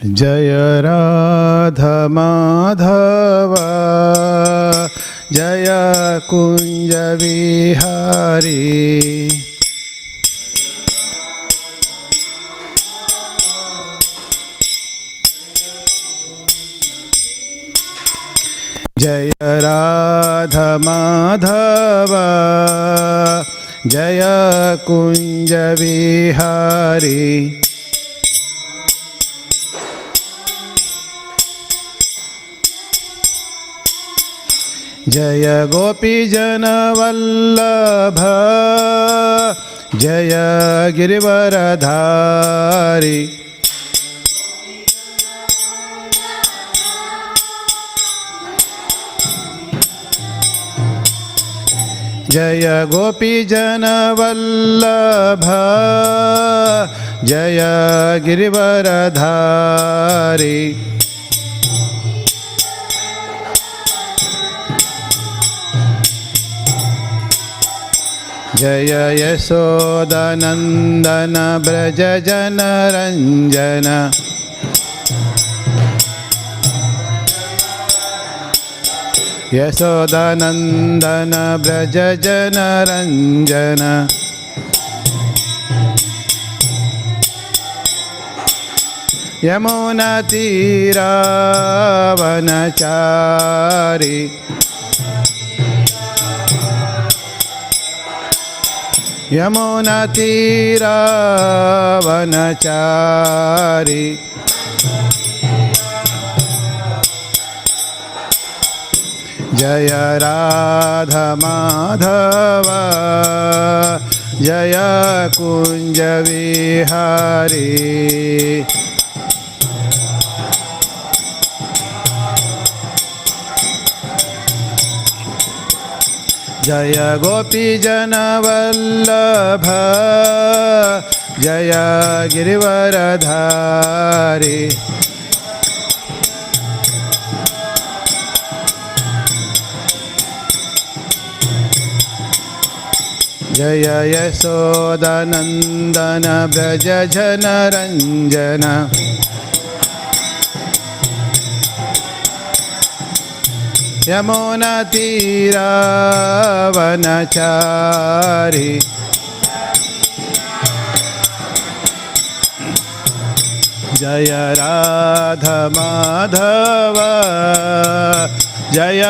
जय राधा माधव जय कुंज विहारी जय राधा माधव जय कुंज विहारी जय गोपी जन वल्लभ जय गिरिवरधारी जय गोपी जन वल्लभ जय गिरिवरधारी जय यशोदानंदन ब्रज जन रंजन यशोदानंदन ब्रज जन रंजन यमुना तीरा वनचारी यमुना तीरा वनचारी जय राधा माधव जय कुंज विहारी जय गोपी जन वल्लभ जय गिरिवरधारी जय यशोदानंदन ब्रज जन रंजन यमुना तीरा वनचारी जय राधा माधव जय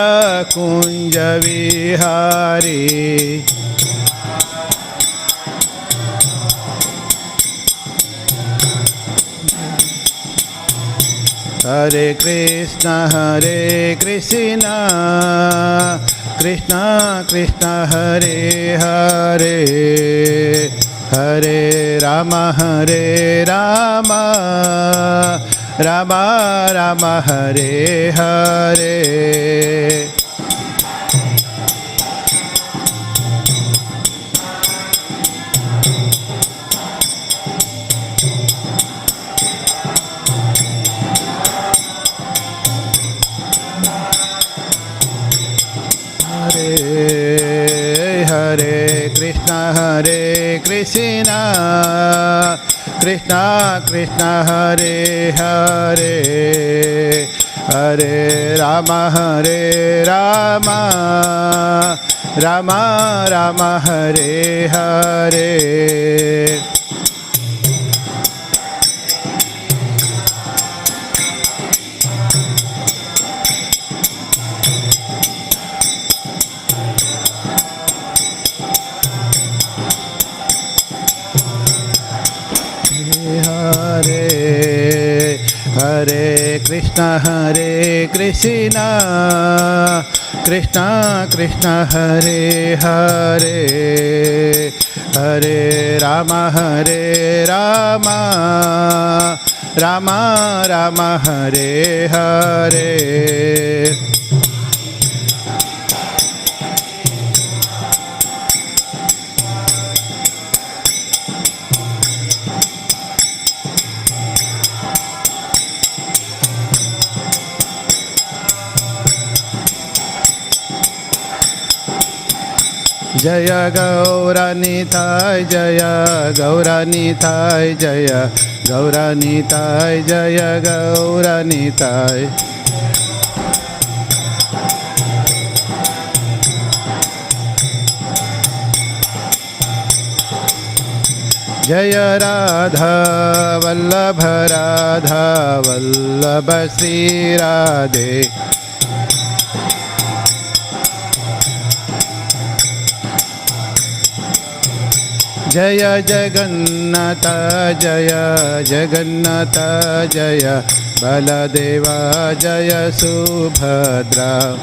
कुंज विहारी हरे कृष्णा कृष्णा कृष्णा हरे हरे हरे राम राम राम हरे हरे हरे कृष्णा कृष्णा कृष्णा हरे हरे हरे राम राम राम हरे हरे हरे कृष्णा कृष्णा कृष्णा हरे हरे हरे राम राम राम हरे हरे जय गौरानिताय जय गौरानिताय जय Gauranitai Jaya Gauranitai. Jaya Radha Vallabha Radha Vallabha Sri Radhe. Jaya Jagannatha Jaya Jagannatha Jaya Baladeva Jaya Subhadra.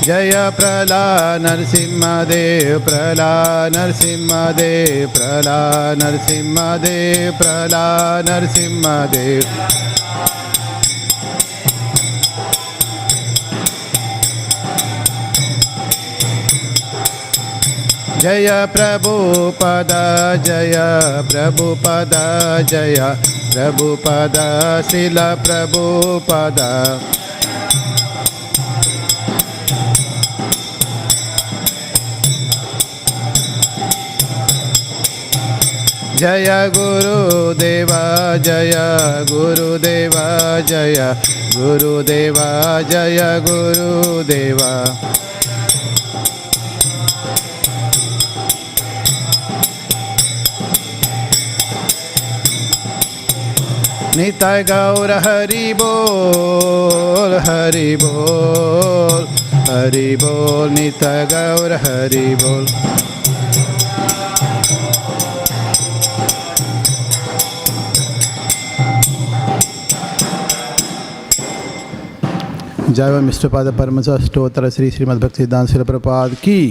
Jaya Prala Narsimha Dev Prala Narsimha Dev Prala Narsimha Dev Prala Narsimha Dev. Jaya Prabhupada Jaya Prabhupada Jaya Prabhupada Srila Prabhupada. Jaya Guru Deva Jaya Guru Deva Jaya Guru Deva Jaya Guru Deva. Nitai Gaura Hari Bol Hari Bol Hari Bol Nitai Gaura Hari Bol. जय वो mister पाद परमहंस स्तोत्र श्री श्रीमद् भक्तिवेदांत श्रील प्रभुपाद की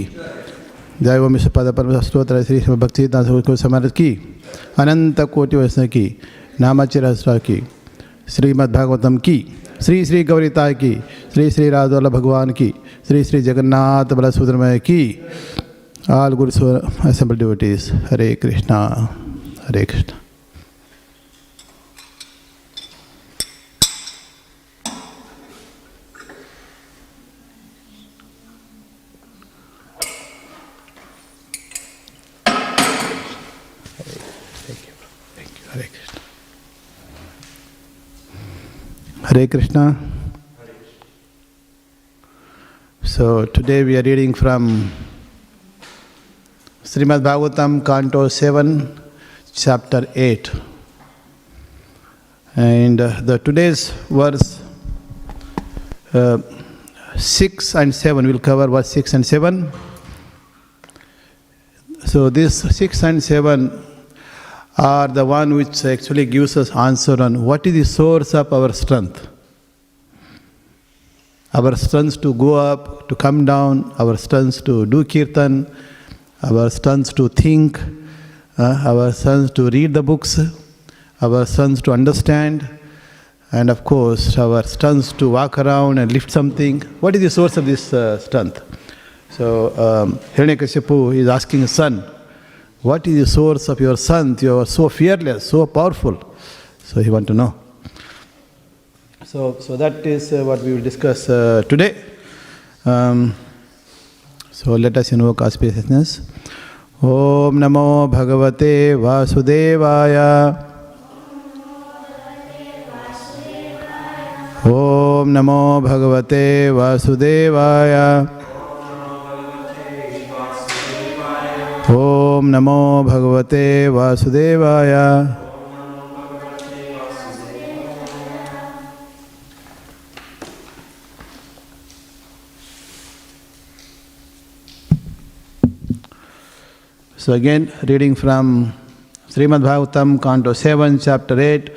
जय वो mister पाद परमहंस स्तोत्र श्री श्रीमद् भक्तिवेदांत को समर्थ की अनंत कोटि वैष्णव की नामाचिर की श्रीमद् भागवतम की श्री श्री गौरीताय की श्री श्री राधवल्लभ भगवान की श्री श्री जगन्नाथ बलसूत्रमय की all Guru assemble devotees. Hare Krishna Hare Krishna. Hare Krishna. So today we are reading from Śrīmad Bhāgavatam, Canto 7, Chapter 8. And the today's verse 6 and 7, we'll cover verse 6 and 7. So this 6 and 7 are the one which actually gives us answer on what is the source of our strength. Our strength to go up, to come down, our strength to do kirtan, our strength to think, our strength to read the books, our strength to understand, and of course our strength to walk around and lift something. What is the source of this strength? So Hiranyakashipu is asking his son, what is the source of your strength? You are so fearless, so powerful. So he wants to know. So that is what we will discuss today. So let us invoke auspiciousness. Om Namo Bhagavate Vasudevaya. Om Namo Bhagavate Vasudevaya. Om Namo Bhagavate Vasudevaya. So again, reading from Śrīmad Bhāgavatam, Canto 7, Chapter 8.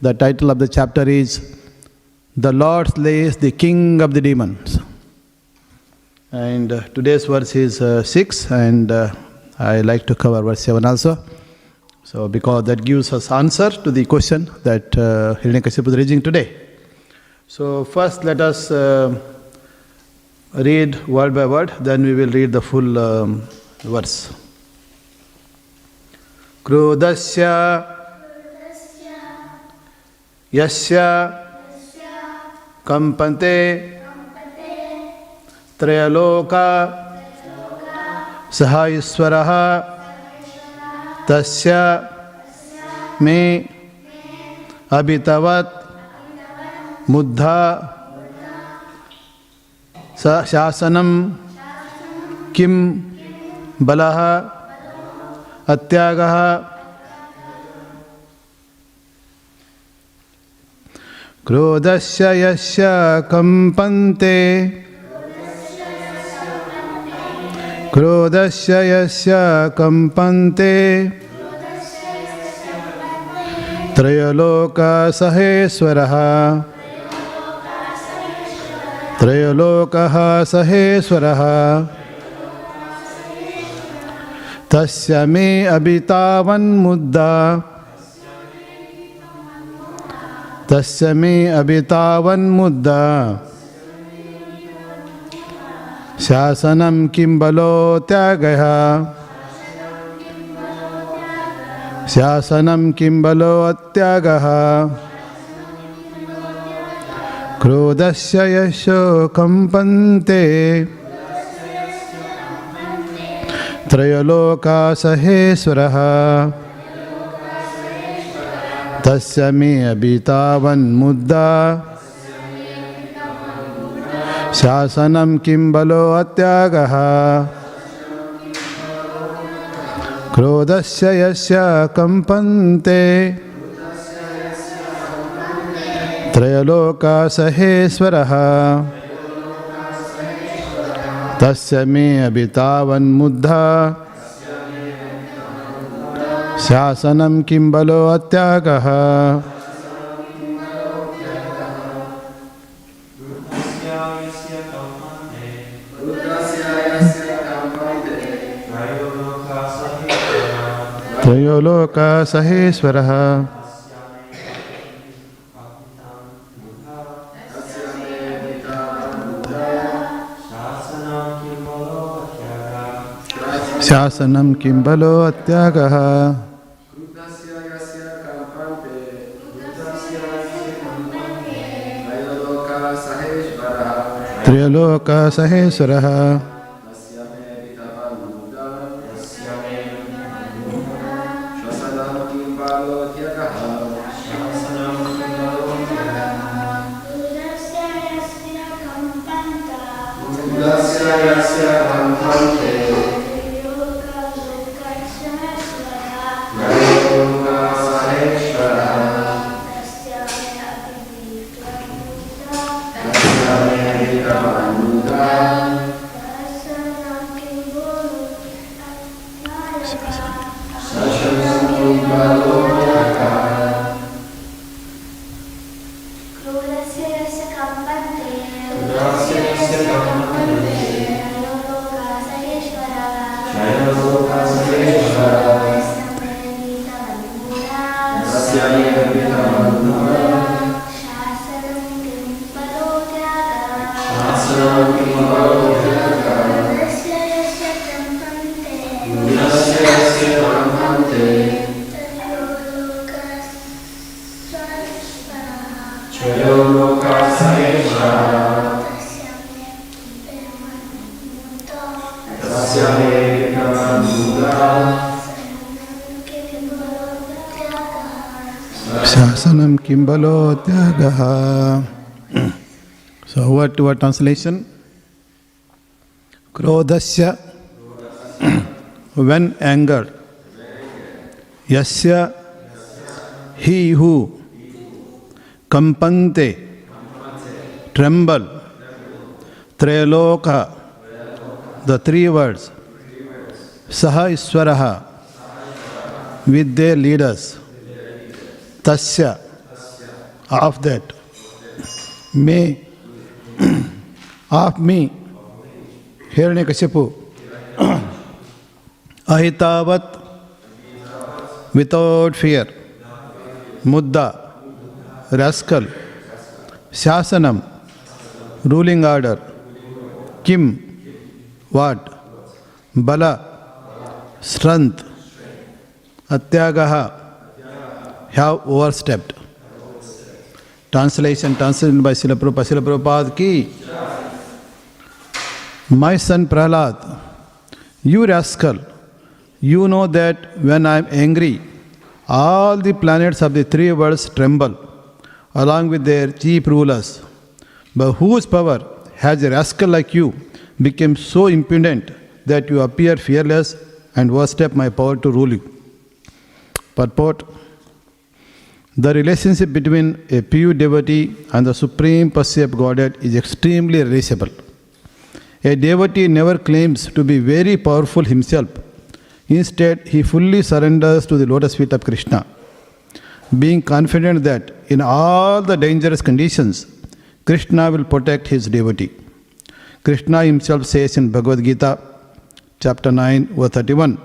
The title of the chapter is The Lord Slays the King of the Demons. And today's verse is 6, and I like to cover verse 7 also. So because that gives us answer to the question that Hiranyakashipu is raising today. So first let us read word by word, then we will read the full verse. Krodasya yasya kampante Trayaloka Saha Iswaraha Tasya Me Abhitavat Muddha Shasanam Kim Balaha Atyagaha Krodasya Yasya Kampante Krodasya Yasya Kampante Trayaloka Saheswaraha Trayalokaha Saheswaraha Tasya me abhitavan muddha Tasya me abhitavan muddha Shasanam kimbalo tyagaya Shasanam kimbalo atyagaha Krodasya yasho kampante Trayaloka saheswaraha Tasya me abhitavan muddha Shasanam kimbalo atyagaha Krodasya yasya kampante Trayaloka saheswaraha Tasya me abhitavan muddha Shasanam kimbalo atyagaha Trayaloka saheswaraha Shasanam kimbalo atyagaha Trayaloka saheswaraha Shasanam kimbalo tyagaha. So what translation? Krodasya, when anger. Yasya, he who. Kampante, tremble. Trayaloka, the three words. Saha Iswaraha, with their leaders. Tasya, of that. Me, of me. Hiranyakashipu. Ahitavat, without fear. Muddha, rascal. Shasanam, ruling order. Kim, what? Bala, strength. Atyagaha, have overstepped. Translation by Srila Prabhupada ki. My son Prahlad, you rascal, you know that when I am angry, all the planets of the three worlds tremble, along with their chief rulers. By whose power has a rascal like you become so impudent that you appear fearless and overstep my power to rule you? Purport: the relationship between a pure devotee and the Supreme Personality of Godhead is extremely relatable. A devotee never claims to be very powerful himself. Instead, he fully surrenders to the lotus feet of Krishna, being confident that in all the dangerous conditions, Krishna will protect his devotee. Krishna himself says in Bhagavad Gita, chapter 9, verse 31,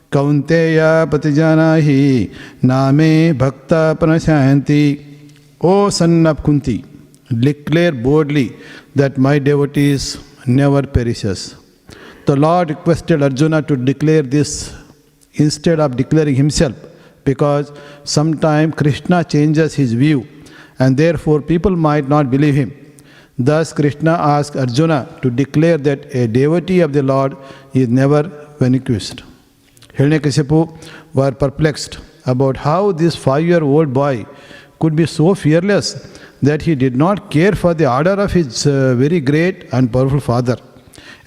Kaunteya patijanahi name bhakta pranashayanti. O son of Kunti, declare boldly that my devotees never perishes. The Lord requested Arjuna to declare this instead of declaring himself, because sometimes Krishna changes his view and therefore people might not believe him. Thus Krishna asked Arjuna to declare that a devotee of the Lord is never vanquished. Hiranyakashipu were perplexed about how this 5-year-old boy could be so fearless that he did not care for the order of his very great and powerful father.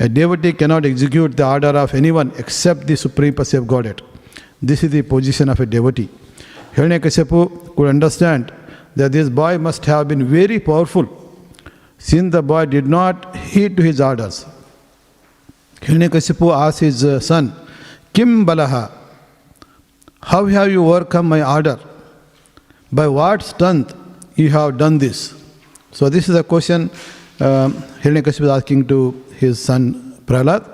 A devotee cannot execute the order of anyone except the Supreme Personality of Godhead. This is the position of a devotee. Hiranyakashipu could understand that this boy must have been very powerful, since the boy did not heed to his orders. Hiranyakashipu asked his son, Kim Balaha, how have you overcome my order? By what strength you have done this? So this is a question Hiranyakashipu is asking to his son Prahlad,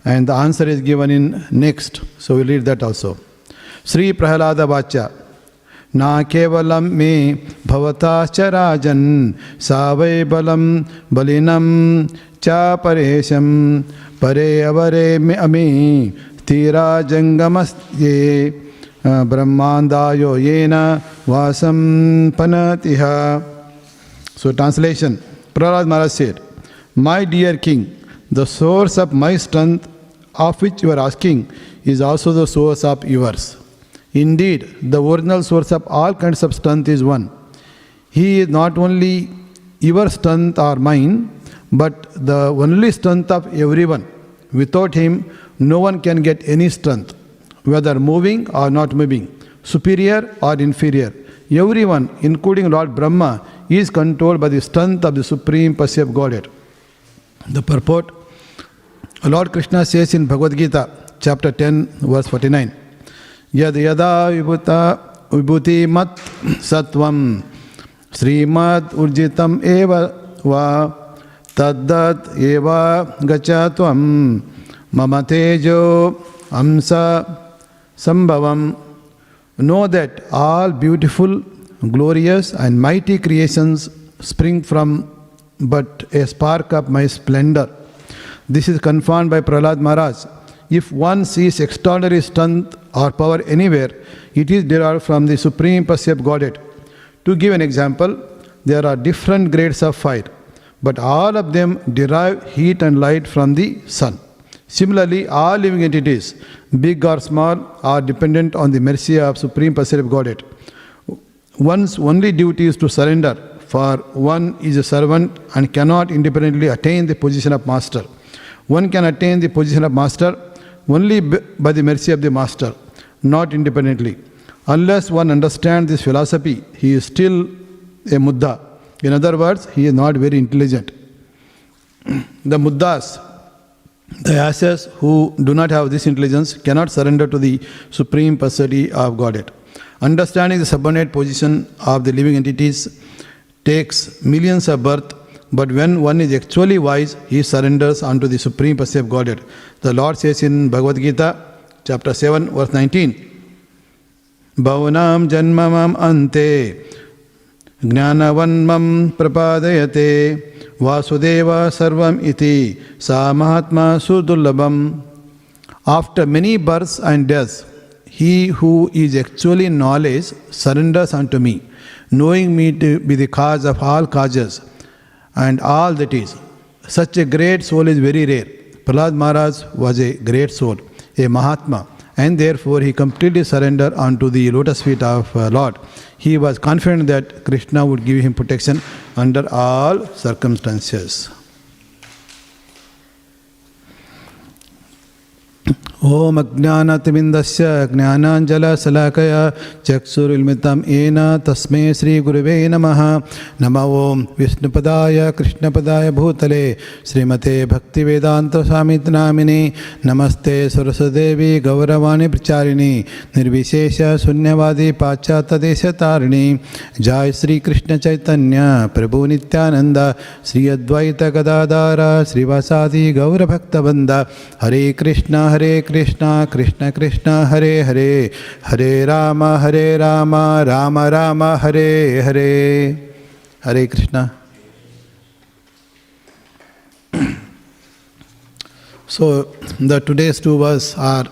and the answer is given in next. So we'll read that also. Sri Prahlada Vacha Na kevalam me bhavata rajan savai balam balinam cha paresham pare avare me ami tira jangamasye brahmandayo yena vasam panatiha. So translation, Prahlad Maharaj said, my dear king, the source of my strength of which you are asking is also the source of yours. Indeed, the original source of all kinds of strength is one. He is not only your strength or mine, but the only strength of everyone. Without him, no one can get any strength, whether moving or not moving, superior or inferior. Everyone, including Lord Brahma, is controlled by the strength of the Supreme Personality of Godhead. The purport, Lord Krishna says in Bhagavad Gita, chapter 10, verse 49, Yad yada vibhuti mat sattvam Śrīmad urjitam eva va taddat eva gachatvam mama tejo amsa sambhavam. Know that all beautiful, glorious and mighty creations spring from but a spark of my splendor. This is confirmed by Prahlad Maharaj. If one sees extraordinary strength or power anywhere, it is derived from the Supreme Personality of Godhead. To give an example, there are different grades of fire, but all of them derive heat and light from the sun. Similarly, all living entities, big or small, are dependent on the mercy of Supreme Personality of Godhead. One's only duty is to surrender, for one is a servant and cannot independently attain the position of master. One can attain the position of master only by the mercy of the master, not independently. Unless one understands this philosophy, he is still a muddha. In other words, he is not very intelligent. The muddhas, the asses who do not have this intelligence, cannot surrender to the Supreme Personality of Godhead. Understanding the subordinate position of the living entities takes millions of births, but when one is actually wise, he surrenders unto the Supreme Personality of Godhead. The Lord says in Bhagavad Gita, chapter 7, verse 19, Bhavanam janmamam ante jnanavanmam prapadayate vasudeva sarvam iti sa mahatma sudullabam. After many births and deaths, he who is actually in knowledge surrenders unto me, knowing me to be the cause of all causes and all that is. such a great soul is very rare. Prahlad Maharaj was a great soul, a Mahatma, and therefore he completely surrendered onto the lotus feet of Lord. He was confident that Krishna would give him protection under all circumstances. Om Ajnanatimindasya Jnananjala Salakaya Chaksurulmitam Ena Tasme Sri Guruve Namaha Nama Om Vishnupadaya Krishnapadaya Bhutale Srimate Bhaktivedanta Samitnamini Namaste Sarasadevi Gauravani Pracharini Nirvishesha Sunyavadi Pachata Desha Tarini Jai Sri Krishna Chaitanya Prabhu Nityananda Sri Advaita Gadadara Sri Vasadi Gaura Bhaktabanda Hare Krishna Krishna Krishna Krishna Hare Hare Hare Rama Rama Rama Hare Hare. Hare Krishna. So the today's two verses are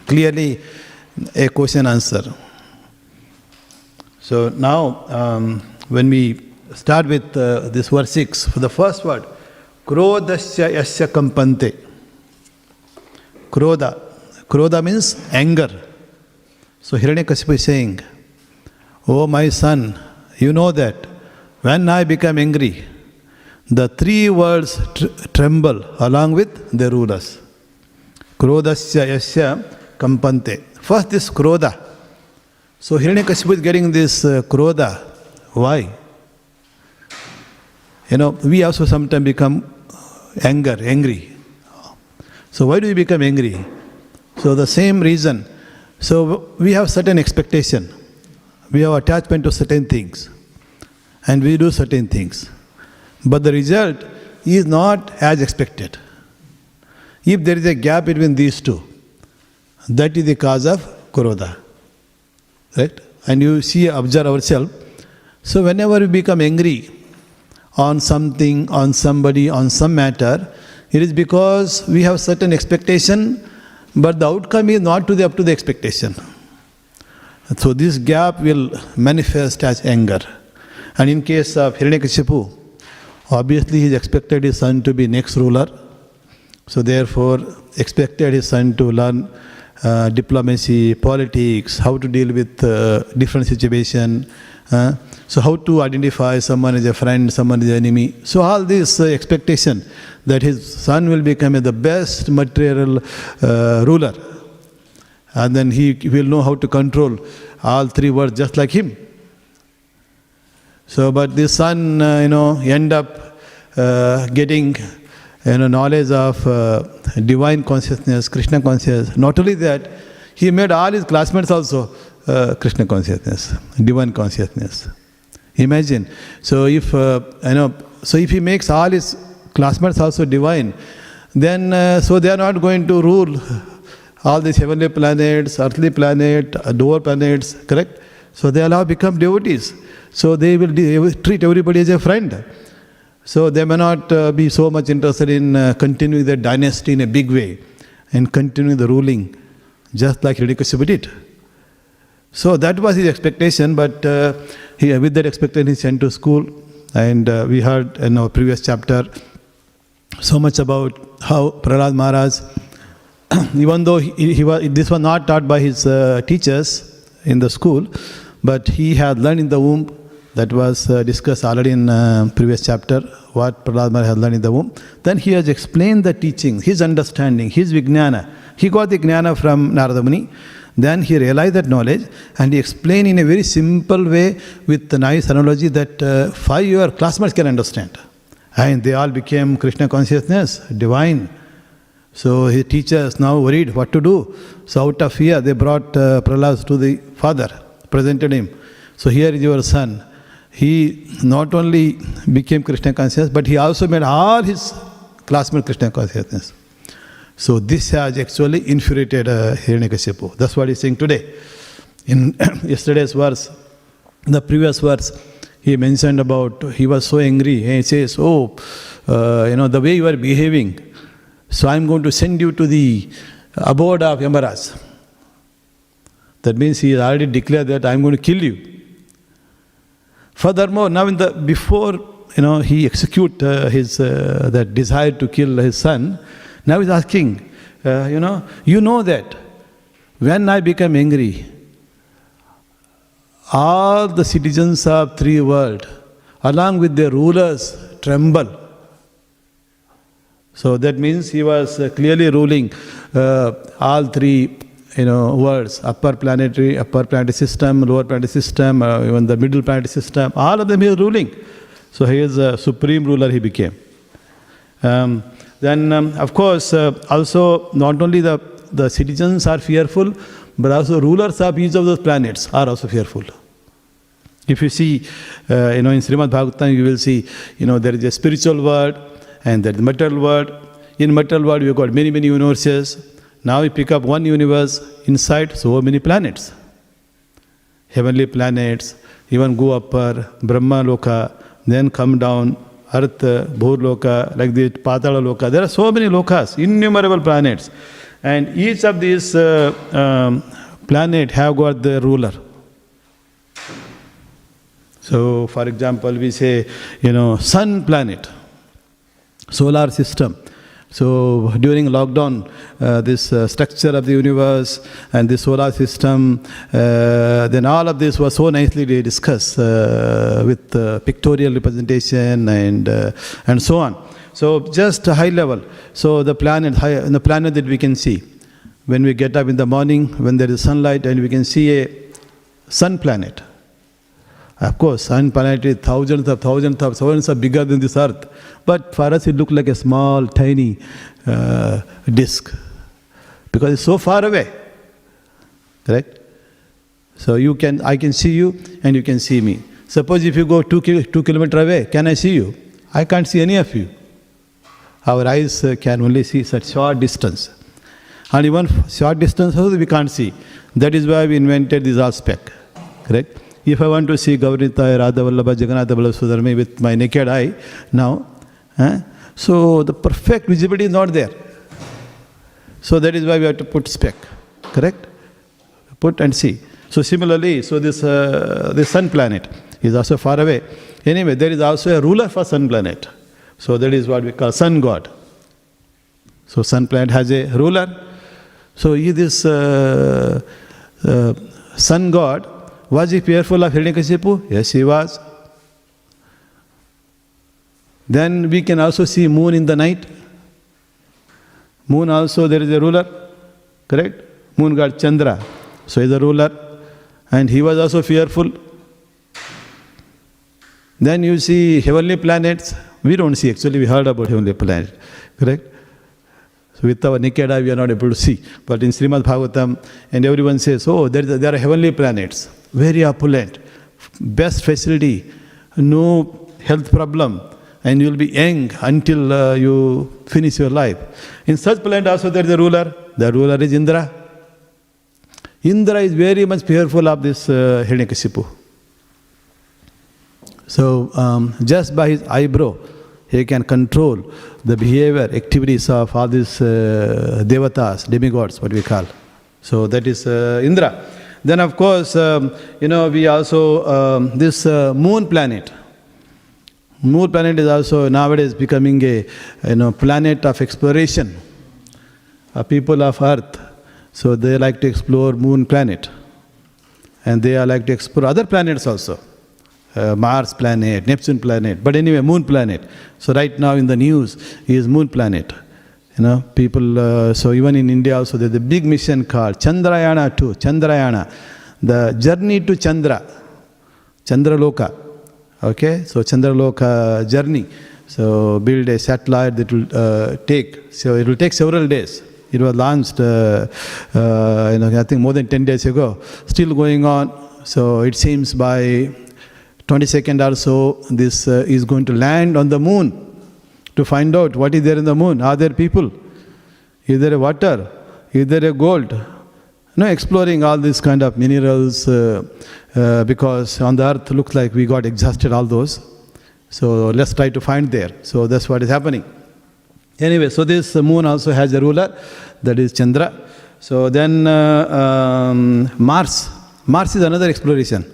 clearly a question answer. So now when we start with this verse 6, for the first word, Krodasya Yasya Kampante. Krodha. Krodha means anger. So Hiranyakasipu is saying, oh my son, you know that when I become angry, the three worlds tremble along with the rulers. Krodasya yasya kampante. First this Krodha. So Hiranyakasipu is getting this Krodha. Why? We also sometimes become angry. So why do we become angry? So the same reason. So we have certain expectation. We have attachment to certain things. And we do certain things. But the result is not as expected. If there is a gap between these two, that is the cause of Krodha. Right? And you see, observe ourselves. So whenever we become angry on something, on somebody, on some matter, it is because we have certain expectation, but the outcome is not up to the expectation. So this gap will manifest as anger. And in case of Hiranyakasipu, obviously he expected his son to be next ruler. So therefore expected his son to learn diplomacy, politics, how to deal with different situation. So how to identify someone as a friend, someone as an enemy. So all this expectation that his son will become the best material ruler. And then he will know how to control all three worlds just like him. So but this son, end up getting knowledge of divine consciousness, Krishna consciousness. Not only that, he made all his classmates also Krishna consciousness, divine consciousness. Imagine. So if if he makes all his classmates also divine, then so they are not going to rule all these heavenly planets, earthly planet, lower planets, correct? So they will all become devotees. So they will treat everybody as a friend. So they may not be so much interested in continuing their dynasty in a big way and continuing the ruling, just like Hiranyakasipu did. So that was his expectation, but with that expectation he sent to school. And we heard in our previous chapter so much about how Prahlad Maharaj, even though this was not taught by his teachers in the school, but he had learned in the womb. That was discussed already in previous chapter, what Prahlad Maharaj had learned in the womb. Then he has explained the teaching, his understanding, his vijnana. He got the jnana from Narada Muni. Then he realized that knowledge and he explained in a very simple way with a nice analogy that 5 your classmates can understand. And they all became Krishna consciousness, divine. So his teachers now worried what to do. So out of fear they brought Prahlad to the father, presented him. So here is your son. He not only became Krishna conscious, but he also made all his classmates Krishna consciousness. So this has actually infuriated Hiranyakasipu. That's what he's saying today. In yesterday's verse, the previous verse, he mentioned about, he was so angry. He says, the way you are behaving, so I'm going to send you to the abode of Yamaraj. That means he has already declared that I'm going to kill you. Furthermore, now before he execute his that desire to kill his son. Now he's asking, you know that when I become angry, all the citizens of three worlds, along with their rulers, tremble. So that means he was clearly ruling all three worlds, upper planetary system, lower planetary system, even the middle planetary system, all of them he is ruling. So he is a supreme ruler he became. Then of course, also not only the citizens are fearful, but also rulers of each of those planets are also fearful. If you see, in Śrīmad Bhāgavatam, you will see, there is a spiritual world and there is a material world. In material world, we have got many, many universes. Now we pick up one universe, inside so many planets. Heavenly planets, even go upper, Brahma Loka, then come down, Earth, Bhur Loka, like the Patala Loka. There are so many lokas, innumerable planets. And each of these planets have got their ruler. So, for example, we say, sun planet, solar system. So, during lockdown, this structure of the universe and the solar system, then all of this was so nicely discussed with pictorial representation and so on. So, just high level. So, the planet that we can see, when we get up in the morning, when there is sunlight, and we can see a sun planet. Of course, sun planet is thousands of bigger than this earth. But for us, it looks like a small, tiny disk. Because it's so far away. Correct? So I can see you and you can see me. Suppose if you go 2 kilometers away, can I see you? I can't see any of you. Our eyes can only see such short distance. And even short distance also we can't see. That is why we invented this aspect. Correct? If I want to see Gaurinita, Radha Vallabha, Jagannatha Vallabha Sudharma with my naked eye now, so the perfect visibility is not there. So that is why we have to put spec. Correct? Put and see. So similarly, so this sun planet is also far away. Anyway, there is also a ruler for sun planet. So that is what we call sun god. So sun planet has a ruler. So this sun god, was he fearful of Hiranyakashipu? Yes, he was. Then we can also see moon in the night. Moon also there is a ruler. Correct? Moon god Chandra. So he is a ruler. And he was also fearful. Then you see heavenly planets. We don't see actually, we heard about heavenly planets. Correct? So with our naked eye we are not able to see. But in Śrīmad Bhāgavatam, and everyone says, there are heavenly planets. Very opulent, best facility, no health problem, and you will be young until you finish your life. In such planet also there is a ruler. The ruler is Indra. Indra is very much fearful of this Hiranyakashipu. So just by his eyebrow, he can control the behavior, activities of all these devatas, demigods, what we call. So that is Indra. Then of course, we also, this moon planet. Moon planet is also nowadays becoming a planet of exploration. People of Earth, so they like to explore moon planet. And they are like to explore other planets also. Mars planet, Neptune planet, but anyway, moon planet. So right now in the news is moon planet. People, so even in India also there's a big mission called Chandrayana 2, Chandrayana, the journey to Chandra, Chandraloka. Okay, so Chandraloka journey. So build a satellite that will it will take several days. It was launched, I think more than 10 days ago, still going on. So it seems by 22nd or so, this is going to land on the moon. To find out what is there in the moon. Are there people? Is there a water? Is there a gold? Exploring all these kind of minerals because on the earth looks like we got exhausted all those. So let's try to find there. So that's what is happening. Anyway, so this moon also has a ruler, that is Chandra. So then Mars. Mars is another exploration.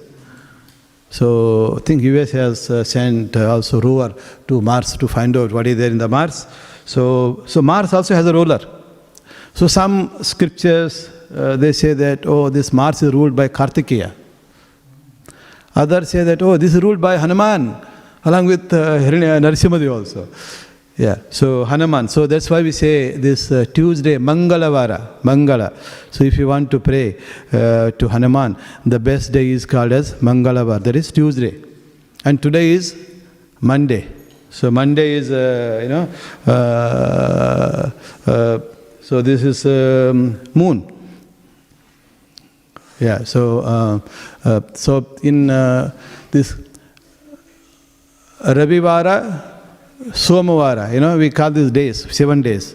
So I think US has sent also rover to Mars to find out what is there in the Mars. So Mars also has a ruler. So some scriptures, they say that, this Mars is ruled by Kartikeya. Others say that, this is ruled by Hanuman, along with Narasimhadev also. Yeah, so Hanuman. So that's why we say this Tuesday, Mangalavara, Mangala. So if you want to pray to Hanuman, the best day is called as Mangalavara. That is Tuesday. And today is Monday. So Monday is, so this is moon. Yeah, so in this Ravivara, Somavara, we call these days, 7 days.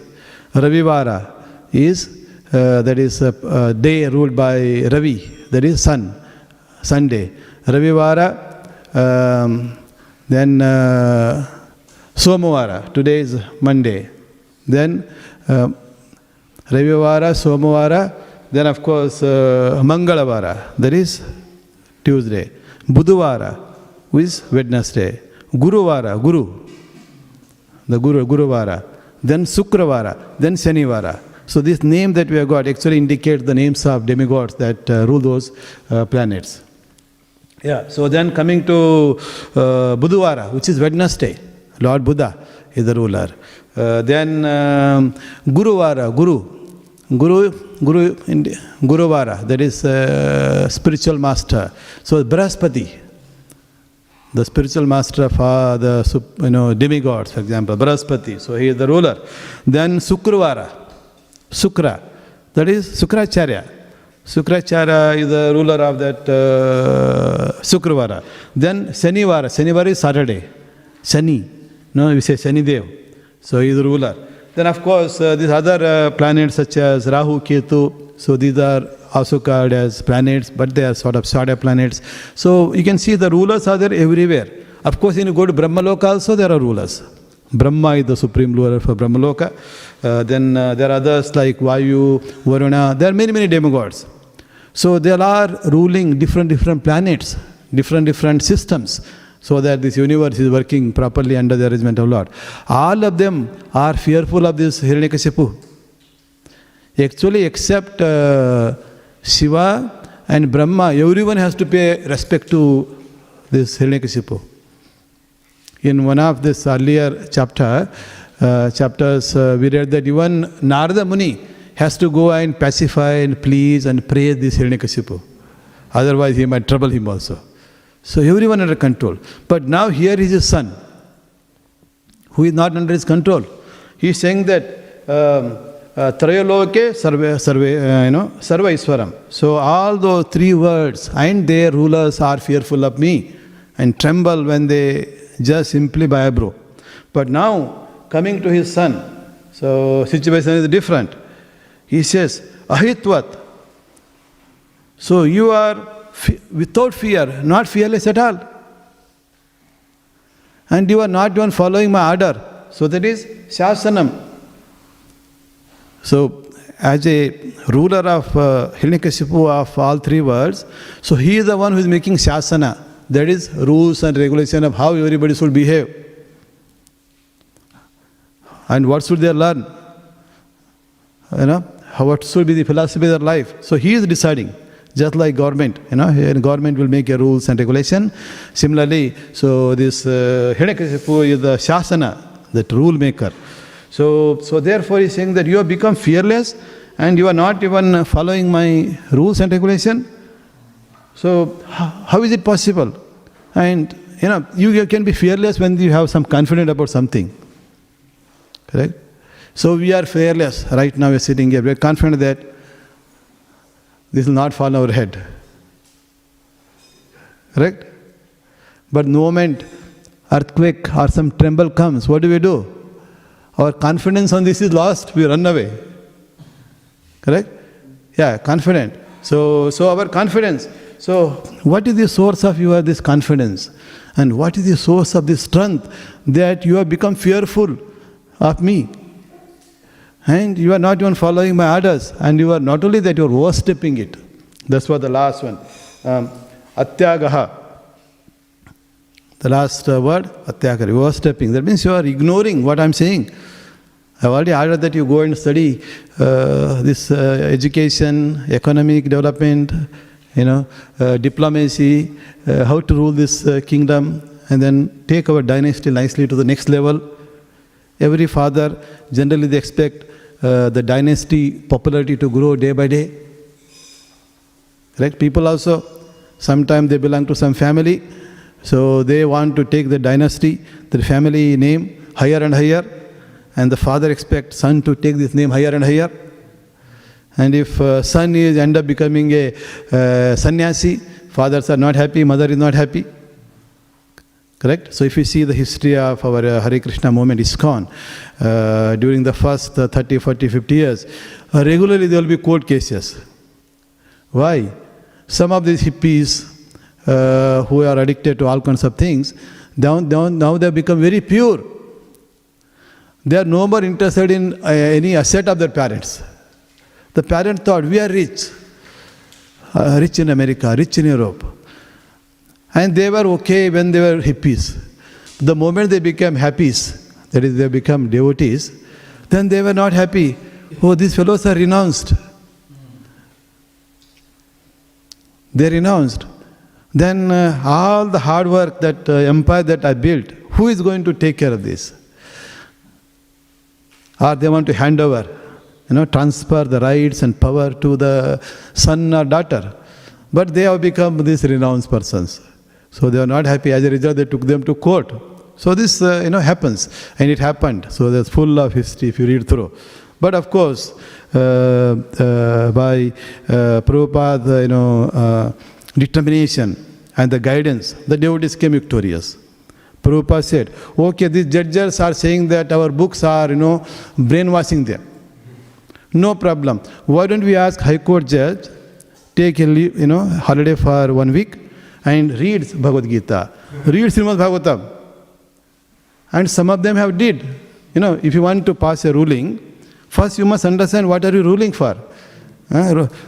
Ravivara is, that is a day ruled by Ravi, that is sun, Sunday. Ravivara, then Somavara, today is Monday. Then Ravivara, Somavara, then of course Mangalavara, that is Tuesday. Budhavara, which is Wednesday. Guruvara, Guru, the Guruvara. Then Sukravara, then Shanivara. So this name that we have got actually indicates the names of demigods that rule those planets. Yeah, so then coming to Budhavara, which is Wednesday. Lord Buddha is the ruler. Then Guruvara, Guruvara, that is spiritual master. So Brahaspati, the spiritual master of the demigods, for example, Brahaspati. So he is the ruler. Then Sukravara, Sukra, that is Sukracharya. Sukracharya is the ruler of that Sukravara. Then Shanivara, Shanivara is Saturday. Shani, we say Shani Dev. So he is the ruler. Then of course these other planets such as Rahu, Ketu, so these are also called as planets, but they are sort of shadow planets. So you can see the rulers are there everywhere. Of course, when you go to Brahmaloka also there are rulers. Brahma is the supreme ruler for Brahmaloka. Then there are others like Vayu, Varuna. There are many demigods. So they are ruling different planets, different systems, so that this universe is working properly under the arrangement of Lord. All of them are fearful of this Hiranyakashipu. Actually, except Shiva and Brahma, everyone has to pay respect to this Hiranyakashipu. In one of this earlier chapters, we read that even Narada Muni has to go and pacify and please and praise this Hiranyakashipu. Otherwise, he might trouble him also. So everyone under control. But now here is his son, who is not under his control. He is saying that Trayaloke Sarva Iswaram. So all those 3 words and their rulers are fearful of me and tremble when they just simply by eyebrow. But now coming to his son, so situation is different. He says, Ahitvat. So you are without fear, not fearless at all. And you are not even following my order. So that is Shasanam. So as a ruler of Hiranyakashipu of all 3 worlds, so he is the one who is making Shasana. That is rules and regulation of how everybody should behave. And what should they learn? What should be the philosophy of their life. So he is deciding. Just like government, government will make a rules and regulation. Similarly, so this Hiranyakashipu is the Shasana, that rule maker. So therefore he is saying that you have become fearless and you are not even following my rules and regulation. So how is it possible? And you can be fearless when you have some confidence about something. Correct? So we are fearless. Right now we are sitting here. We are confident that this will not fall on our head. Correct? But the moment earthquake or some tremble comes, what do? Our confidence on this is lost, we run away. Correct? Yeah, confident. So our confidence. So what is the source of this confidence? And what is the source of this strength that you have become fearful of me? And you are not even following my orders. And you are not only that, you are overstepping it. That's what the last one. Atyagaha. The last word, Atyakari, overstepping. That means you are ignoring what I am saying. I have already ordered that you go and study this education, economic development, diplomacy, how to rule this kingdom, and then take our dynasty nicely to the next level. Every father, generally they expect the dynasty popularity to grow day by day. Correct? People also, sometimes they belong to some family, so they want to take the dynasty, the family name higher and higher, and the father expects son to take this name higher and higher. And if son is end up becoming a sannyasi, fathers are not happy, mother is not happy. Correct? So if you see the history of our Hare Krishna movement, ISKCON, during the first 30, 40, 50 years, regularly there will be court cases. Why? Some of these hippies who are addicted to all kinds of things, now they have become very pure. They are no more interested in any asset of their parents. The parent thought, we are rich. Rich in America, rich in Europe. And they were okay when they were hippies. The moment they became happies, that is, they become devotees, then they were not happy. Oh, these fellows are renounced. They renounced. Then all the hard work, that empire that I built, who is going to take care of this? Or they want to hand over, transfer the rights and power to the son or daughter. But they have become these renounced persons. So they are not happy. As a result, they took them to court. So this, happens. And it happened. So that's full of history if you read through. But of course, by Prabhupada, determination and the guidance, the devotees came victorious. Prabhupada said, okay, these judges are saying that our books are, brainwashing them. No problem. Why don't we ask High Court judge, take a leave, holiday for 1 week and read Bhagavad Gita, read Śrīmad Bhāgavatam. And some of them have did. If you want to pass a ruling, first you must understand what are you ruling for.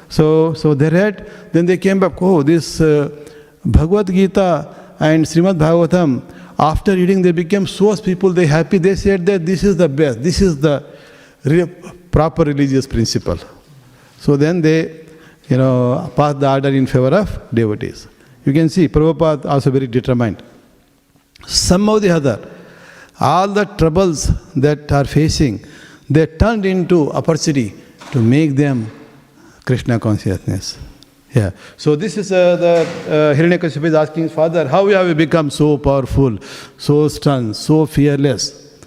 So they read, then they came back, oh, this Bhagavad Gita and Śrīmad Bhāgavatam, after reading they became so people, they happy, they said that this is the best, this is the proper religious principle. So then they, passed the order in favor of devotees. You can see, Prabhupada also very determined. Somehow or the other, all the troubles that are facing, they turned into opportunity to make them Krishna consciousness. Yeah. So this is the Hiranyakashipu is asking his father, how have you become so powerful, so stern, so fearless?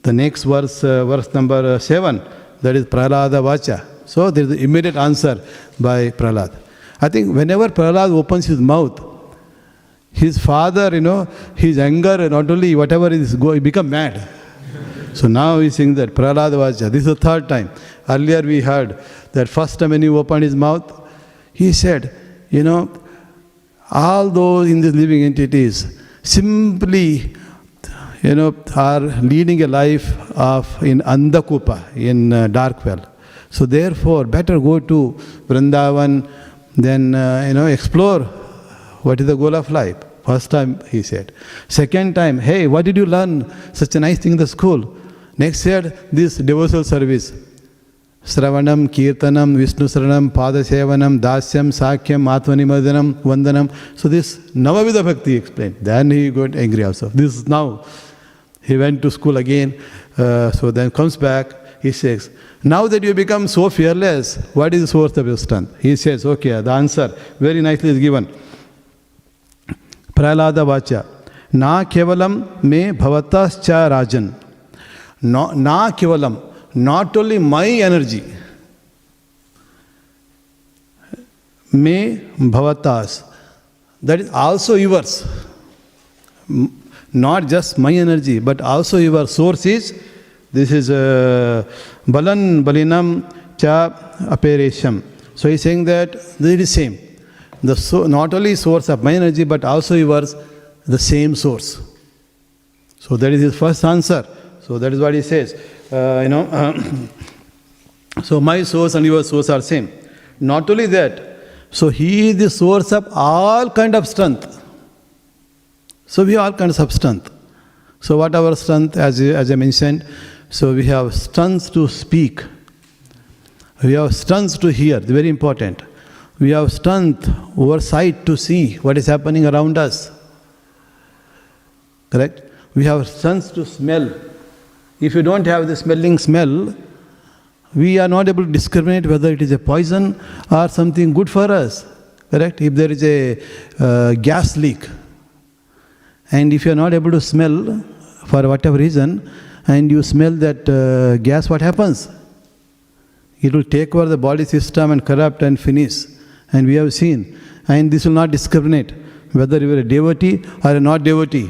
The next verse, verse number 7, that is Prahlada Vacha. So there is the immediate answer by Prahlad. I think whenever Prahlad opens his mouth, his father, his anger, not only whatever is he become mad. So now he is saying that Prahlada Vacha. This is the third time. Earlier we heard that first time when he opened his mouth, he said, all those in these living entities simply, are leading a life of in Andhakupa, in dark well. So therefore, better go to Vrindavan than, explore what is the goal of life. First time he said. Second time, hey, what did you learn? Such a nice thing in the school. Next said, this devotional service. Sravanam, Kirtanam, Vishnu Saranam, Padasevanam, Dasyam, Sakyam, Atmanimadanam, Vandanam. So this Navavidha Bhakti explained. Then he got angry also. This is now. He went to school again. So then comes back. He says, now that you become so fearless, what is the source of your strength? He says, okay, the answer very nicely is given. Prahlada Vacha. Na kevalam me bhavatascha rajan. Na kevalam. Not only my energy, me bhavatas, that is also yours. Not just my energy, but also your source is, this is balan balinam cha aperesham. So he is saying that this is same. Not only source of my energy, but also yours, the same source. So that is his first answer. So that is what he says. So my source and your source are same. Not only that, so he is the source of all kind of strength. So we have all kinds of strength. So what our strength, as I mentioned, so we have strength to speak. We have strength to hear, very important. We have strength over sight to see what is happening around us. Correct? We have strength to smell. If you don't have the smelling smell, we are not able to discriminate whether it is a poison or something good for us. Correct? If there is a gas leak, and if you are not able to smell for whatever reason, and you smell that gas, what happens? It will take over the body system and corrupt and finish. And we have seen. And this will not discriminate whether you are a devotee or a not devotee.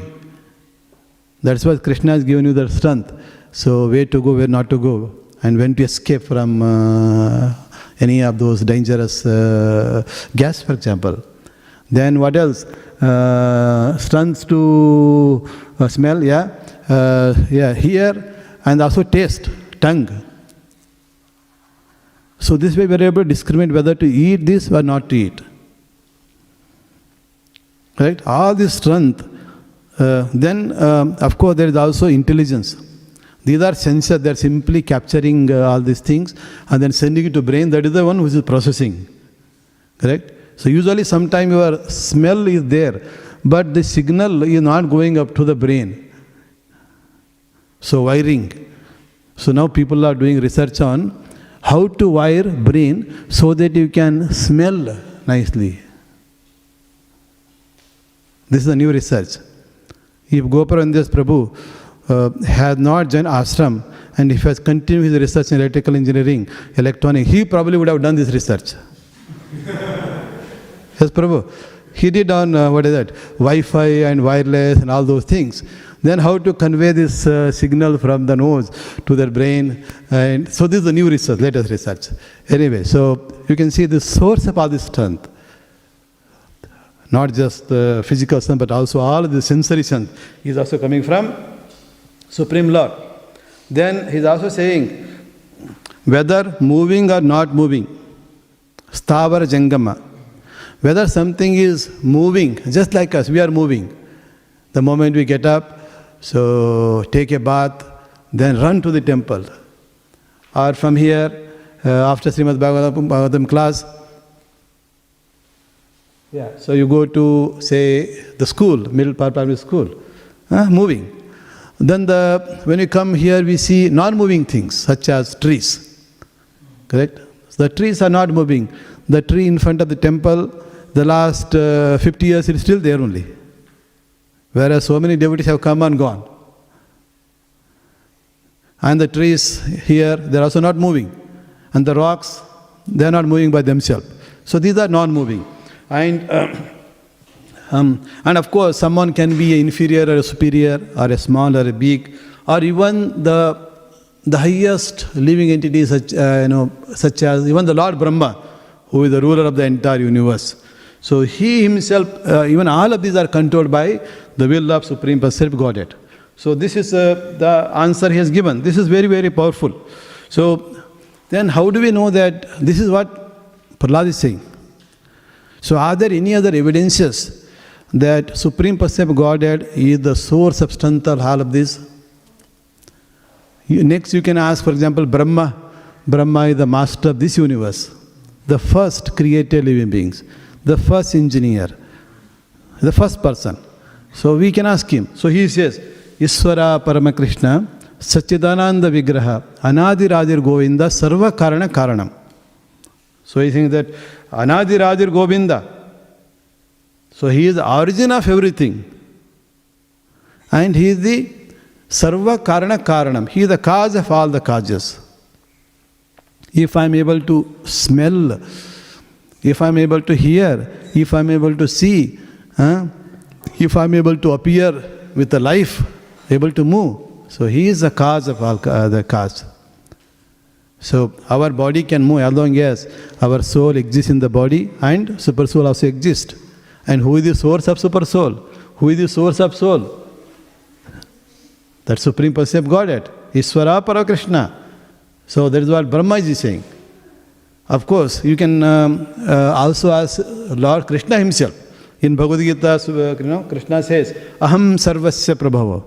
That's why Krishna has given you the strength. So where to go, where not to go, and when to escape from any of those dangerous gas, for example. Then what else? Strength to smell, hear, and also taste, tongue. So this way we are able to discriminate whether to eat this or not to eat. Right? All this strength. Then, of course, there is also intelligence. These are sensors, they are simply capturing all these things and then sending it to brain. That is the one which is processing. Correct? So usually sometime your smell is there, but the signal is not going up to the brain. So wiring. So now people are doing research on how to wire brain so that you can smell nicely. This is a new research. If Goparandas Prabhu had not joined ashram and if he has continued his research in electrical engineering, electronics, he probably would have done this research. Yes, Prabhu. He did on, Wi-Fi and wireless and all those things. Then how to convey this signal from the nose to their brain. And so this is the new research, latest research. Anyway, so you can see the source of all this strength. Not just the physical strength, but also all the sensory strength is also coming from Supreme Lord. Then he is also saying, whether moving or not moving, Sthavara Jangama, whether something is moving, just like us, we are moving. The moment we get up, so take a bath, then run to the temple. Or from here, after Śrīmad Bhāgavatam class, so you go to, say, the school, middle primary school, moving. Then when you come here, we see non-moving things, such as trees. Correct? The trees are not moving. The tree in front of the temple, the last 50 years, it is still there only. Whereas so many devotees have come and gone. And the trees here, they are also not moving. And the rocks, they are not moving by themselves. So these are non-moving. And of course, someone can be an inferior or a superior, or a small or a big, or even the highest living entities, such as even the Lord Brahma, who is the ruler of the entire universe. So he himself, even all of these are controlled by the will of Supreme Personality Godhead. So this is the answer he has given. This is very, very powerful. So then how do we know that this is what Prahlad is saying? So are there any other evidences that Supreme Personality Godhead is the source of strength of all of this? Next you can ask, for example, Brahma. Brahma is the master of this universe, the first created living beings, the first engineer, the first person. So we can ask him. So he says, Isvara Parama Krishna, Satchidananda Vigraha, Anadi Radir Govinda, Sarva Karana Karanam. So he thinks that Anadi Radir Govinda, so he is the origin of everything. And he is the Sarva Karana Karanam. He is the cause of all the causes. If I am able to smell, if I am able to hear, if I am able to see, if I am able to appear with a life, able to move, so he is the cause of all the cause. So our body can move as long as our soul exists in the body and super soul also exists. And who is the source of super soul? Who is the source of soul? That Supreme Personality Godhead, Isvara Para Krishna. So that is what Brahma is saying. Of course, you can also ask Lord Krishna himself. In Bhagavad Gita, Krishna says, Aham sarvasya prabhava.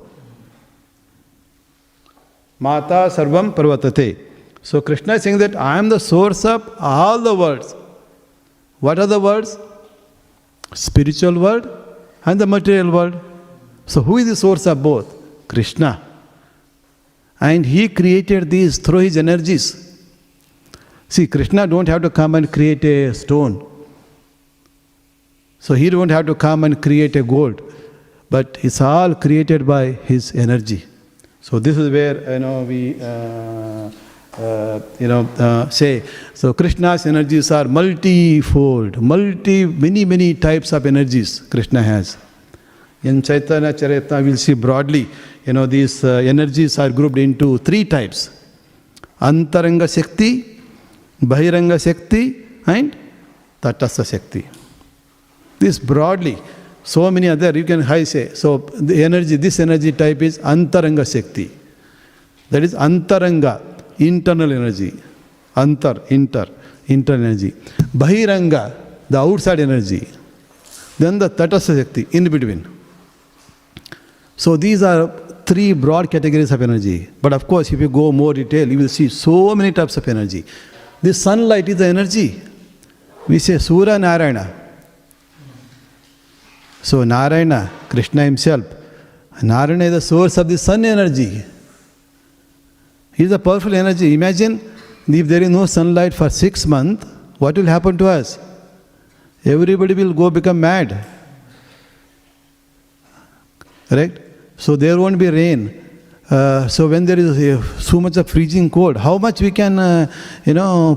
Mata sarvam parvatate. So Krishna is saying that I am the source of all the worlds. What are the worlds? Spiritual world and the material world. So who is the source of both? Krishna. And he created these through his energies. See, Krishna don't have to come and create a stone. So he don't have to come and create a gold. But it's all created by his energy. So this is where we say, so Krishna's energies are multifold, many types of energies Krishna has. In Chaitanya Charitamrita we'll see broadly, these energies are grouped into 3 types. Antaranga Shakti, Bahiranga Shakti and Tatastha Shakti. This broadly, so many other, you can say. So this energy type is Antaranga Shakti. That is Antaranga, internal energy. Internal energy. Bahiranga, the outside energy. Then the Tatastha Shakti, in between. So these are 3 broad categories of energy. But of course, if you go more detail, you will see so many types of energy. This sunlight is the energy. We say Surya Narayana. So Narayana, Krishna himself, Narayana is the source of the sun energy. He is a powerful energy. Imagine if there is no sunlight for 6 months, what will happen to us? Everybody will become mad. Correct? So there won't be rain. So when there is so much of freezing cold, how much we can,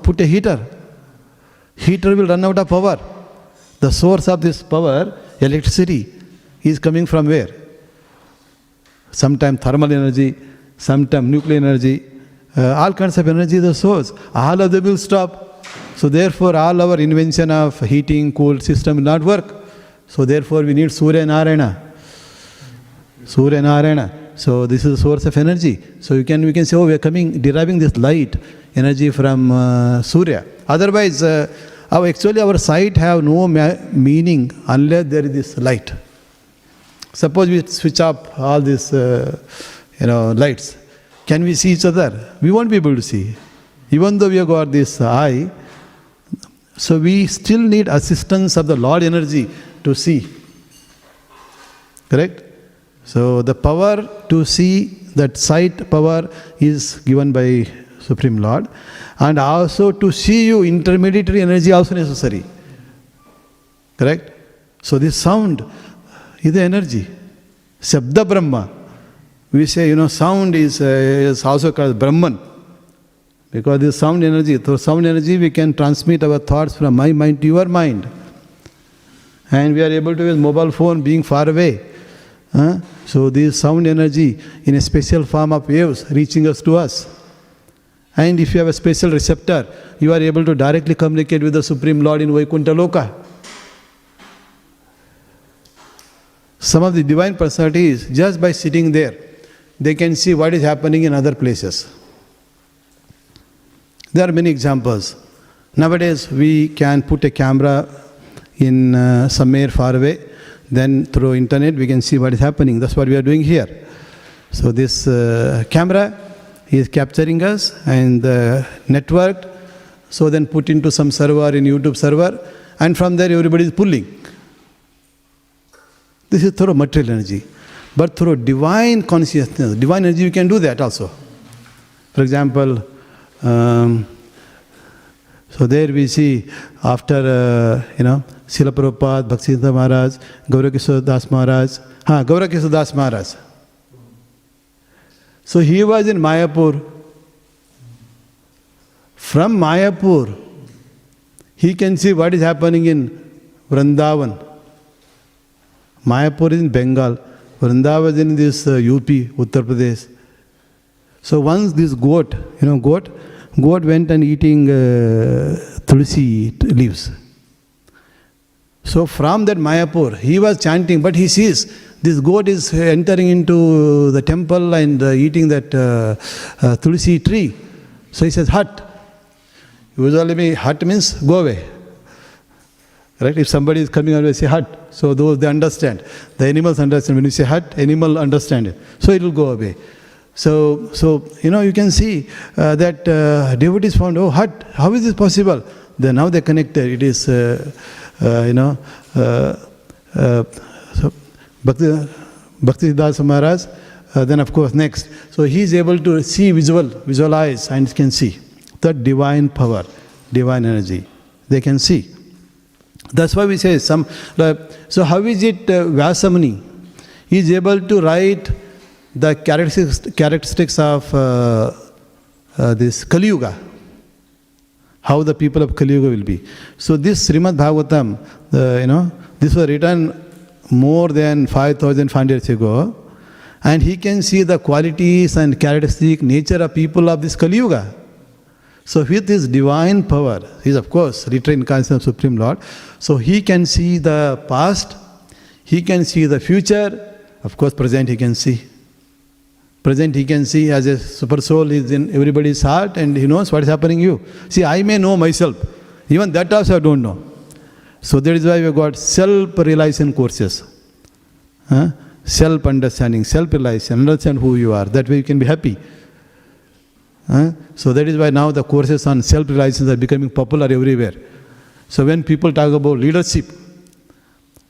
put a heater? Heater will run out of power. The source of this power, electricity, is coming from where? Sometimes thermal energy, sometimes nuclear energy, all kinds of energy is the source. All of them will stop. So therefore all our invention of heating, cool system will not work. So therefore we need Surya Narayana. Surya Narayana. So this is the source of energy. So we can say, we are deriving this light energy from Surya. Otherwise, actually our sight have no meaning unless there is this light. Suppose we switch off all these lights. Can we see each other? We won't be able to see. Even though we have got this eye, so we still need assistance of the Lord energy to see. Correct? So the power to see, that sight power is given by Supreme Lord. And also to see you, intermediary energy also necessary. Correct? So this sound is the energy. Shabda Brahma. We say, sound is also called Brahman. Because this sound energy, through sound energy we can transmit our thoughts from my mind to your mind. And we are able to use mobile phone being far away. So this sound energy in a special form of waves reaching us to us. And if you have a special receptor, you are able to directly communicate with the Supreme Lord in Vaikuntha Loka. Some of the divine personalities, just by sitting there, they can see what is happening in other places. There are many examples. Nowadays, we can put a camera in somewhere far away. Then through internet, we can see what is happening. That's what we are doing here. So this camera is capturing us and networked. So then put into some server, in YouTube server. And from there, everybody is pulling. This is through material energy. But through divine consciousness, divine energy, you can do that also. For example, so there we see after, Srila Prabhupada, Bhaktivedanta Maharaj, Gaurakishore Das Maharaj, Gaurakishore Das Maharaj. So he was in Mayapur. From Mayapur, he can see what is happening in Vrindavan. Mayapur is in Bengal. Vrindavan is in this UP, Uttar Pradesh. So once this goat went and eating tulsi leaves. So from that Mayapur, he was chanting, but he sees this goat is entering into the temple and eating that tulsi tree. So he says, hut. Usually hut means go away. Right? If somebody is coming and say hut, so those they understand. The animals understand. When you say hut, animal understand it. So it will go away. So you can see that devotees found, oh, hut, how is this possible? Then now they connected. It is, so Dasa Maharaj, then of course next. So he is able to see visualize and can see. That divine power, divine energy. They can see. That's why we say so how is it Vyasamuni? He is able to write the characteristics of this Kali Yuga. How the people of Kali Yuga will be. So this Śrīmad Bhāgavatam, this was written more than 5,500 years ago. And he can see the qualities and characteristic nature of people of this Kali Yuga. So with his divine power, he is of course literal incarnation of Supreme Lord. So he can see the past, he can see the future, of course present he can see. Present he can see as a super soul is in everybody's heart and he knows what is happening to you. See, I may know myself, even that also I don't know. So that is why we have got self-realization courses. Self-understanding, self-realization, understand who you are. That way you can be happy. So that is why now the courses on self-realization are becoming popular everywhere. So when people talk about leadership,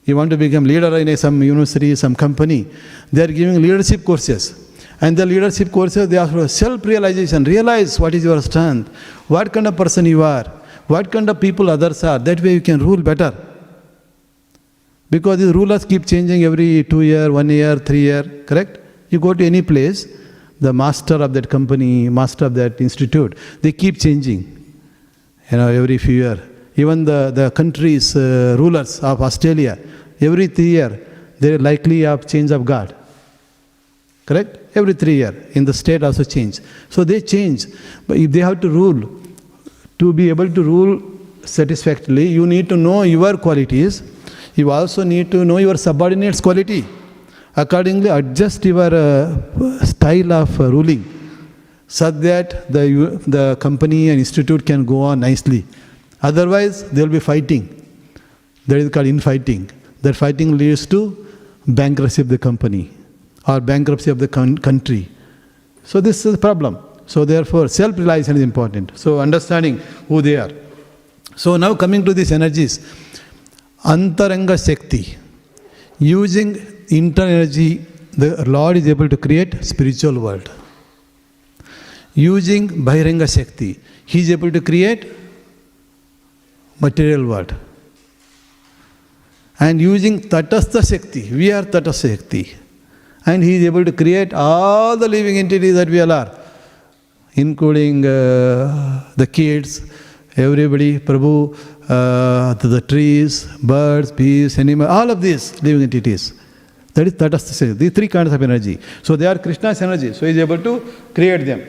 you want to become leader in some university, some company, they are giving leadership courses. And the leadership courses, they ask for self-realization. Realize what is your strength, what kind of person you are, what kind of people others are. That way you can rule better. Because these rulers keep changing every 2 years, 1 year, 3 years, correct? You go to any place, the master of that company, master of that institute, they keep changing, every few years. Even the country's rulers of Australia, every 3 years, they are likely of change of guard. Correct? Every 3 years. In the state also change. So they change. But if they have to rule, to be able to rule satisfactorily, you need to know your qualities. You also need to know your subordinates' quality. Accordingly, adjust your style of ruling so that the company and institute can go on nicely. Otherwise, they will be fighting. That is called infighting. That fighting leads to bankruptcy of the company or bankruptcy of the country. So this is a problem. So therefore, self-realization is important. So understanding who they are. So now coming to these energies, Antaranga Shakti, using internal energy, the Lord is able to create spiritual world. Using Bahiranga Shakti, He is able to create material world. And using Tatastha Shakti, we are Tatastha Shakti. And He is able to create all the living entities that we all are, including the kids, everybody, Prabhu, the trees, birds, bees, animals, all of these living entities. That is Tatastha Shakti. These three kinds of energy. So they are Krishna's energy. So He is able to create them.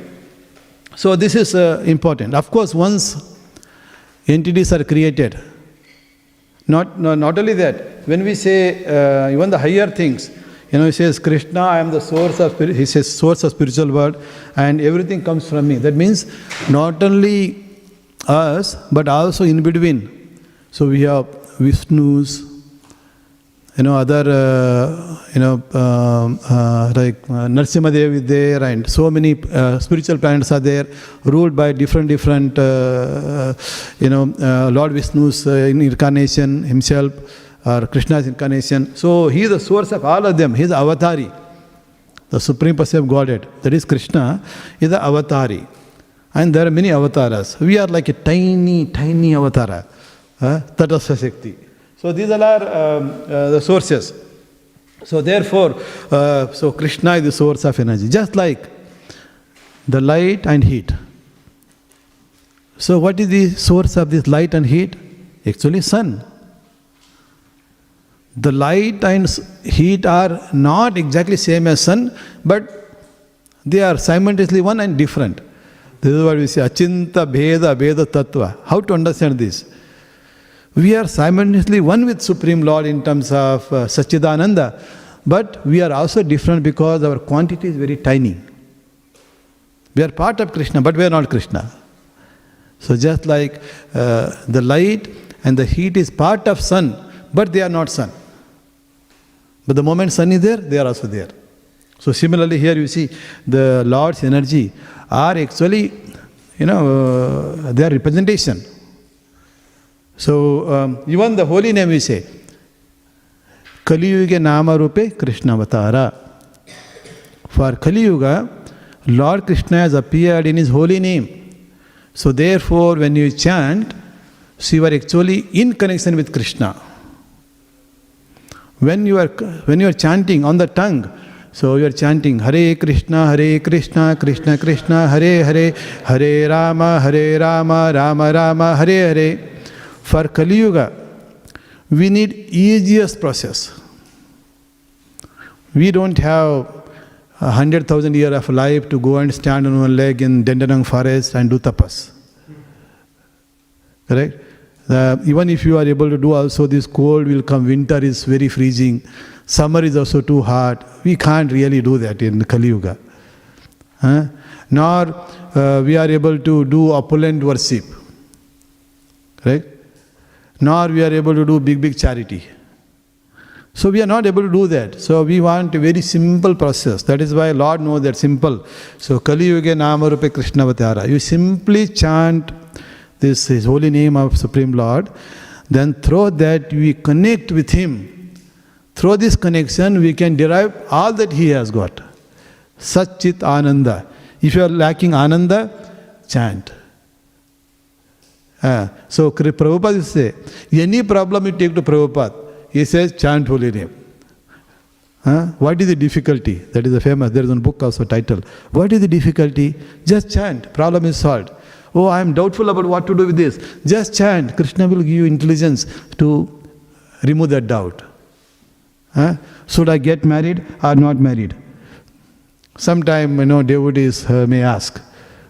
So this is important. Of course, once entities are created, not only that, when we say even the higher things, he says, Krishna, I am the source of spirit. He says, source of spiritual world, and everything comes from me. That means not only us, but also in between. So we have Vishnu's, other, like Narasimhadev is there, and so many spiritual planets are there, ruled by different, Lord Vishnu's incarnation himself, or Krishna's incarnation. So He is the source of all of them. He is the avatari, the supreme person of Godhead. That is Krishna, is the avatari. And there are many avatars. We are like a tiny, tiny avatara. Tatastha Shakti. So these all are the sources. So therefore, so Krishna is the source of energy. Just like the light and heat. So what is the source of this light and heat? Actually sun. The light and heat are not exactly same as sun, but they are simultaneously one and different. This is what we say, Achinta Bheda Bheda Tattva. How to understand this? We are simultaneously one with Supreme Lord in terms of Satchidananda, but we are also different because our quantity is very tiny. We are part of Krishna, but we are not Krishna. So just like the light and the heat is part of sun, but they are not sun. But the moment sun is there, they are also there. So similarly here you see the Lord's energy are actually, they are representation. So even the holy name we say, Kali Yuga Nama Rupe Krishna Avatara. For Kali Yuga, Lord Krishna has appeared in his holy name. So therefore when you chant, so you are actually in connection with Krishna. When you are chanting on the tongue, so you are chanting Hare Krishna, Krishna Krishna, Hare Hare, Hare Rama, Rama Rama, Hare Hare. For Kali Yuga, we need easiest process. We don't have 100,000 years of life to go and stand on one leg in Dendanang forest and do tapas. Correct? Even if you are able to do also, this cold will come, winter is very freezing, summer is also too hot. We can't really do that in Kali Yuga. Nor we are able to do opulent worship. Correct? Nor we are able to do big charity. So we are not able to do that. So we want a very simple process. That is why Lord knows that simple. So Kali Yuga Nama Rupe Krishna Avatara. You simply chant this His holy name of Supreme Lord. Then through that we connect with Him. Through this connection we can derive all that He has got. Satchit Ananda. If you are lacking Ananda, chant. So Prabhupada will say, any problem you take to Prabhupada, he says, chant holy name. What is the difficulty? That is a famous, there is one book also titled, what is the difficulty? Just chant, problem is solved. Oh, I am doubtful about what to do with this. Just chant, Krishna will give you intelligence to remove that doubt. Should I get married or not married? Sometime, devotees may ask.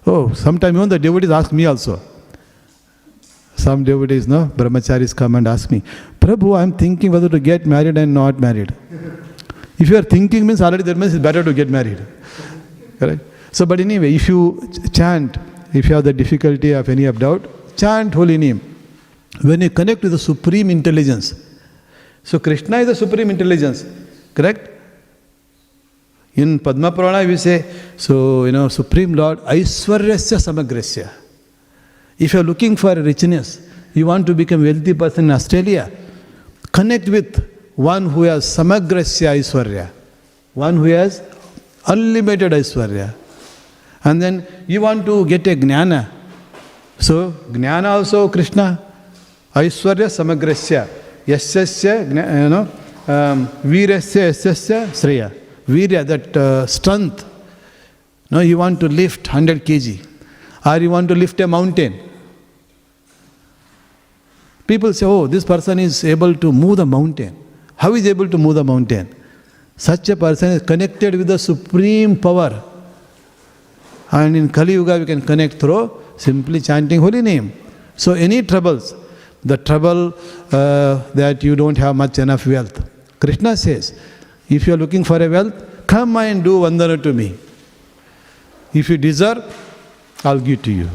Oh, sometime even the devotees ask me also. Some devotees, brahmacharis come and ask me, Prabhu, I am thinking whether to get married and not married. If you are thinking means already that means it's better to get married. Correct? So, but anyway, if you chant, if you have the difficulty of any of doubt, chant holy name. When you connect with the Supreme Intelligence. So Krishna is the Supreme Intelligence. Correct? In Padma Purana we say, Supreme Lord, Aishwaryasya Samagrasya. If you are looking for richness, you want to become a wealthy person in Australia, connect with one who has Samagrasya Aishwarya, one who has unlimited Aishwarya. And then you want to get a Jnana. So, Jnana also Krishna, Aishwarya Samagrasya, Yasyasya, Virasya Yasyasya Sreya. Virya, that strength. No, you want to lift 100 kg, or you want to lift a mountain. People say, oh, this person is able to move the mountain. How is he able to move the mountain? Such a person is connected with the supreme power. And in Kali Yuga we can connect through simply chanting holy name. So any troubles, the trouble that you don't have much enough wealth, Krishna says, if you are looking for a wealth, come and do vandana to me. If you deserve, I'll give to you.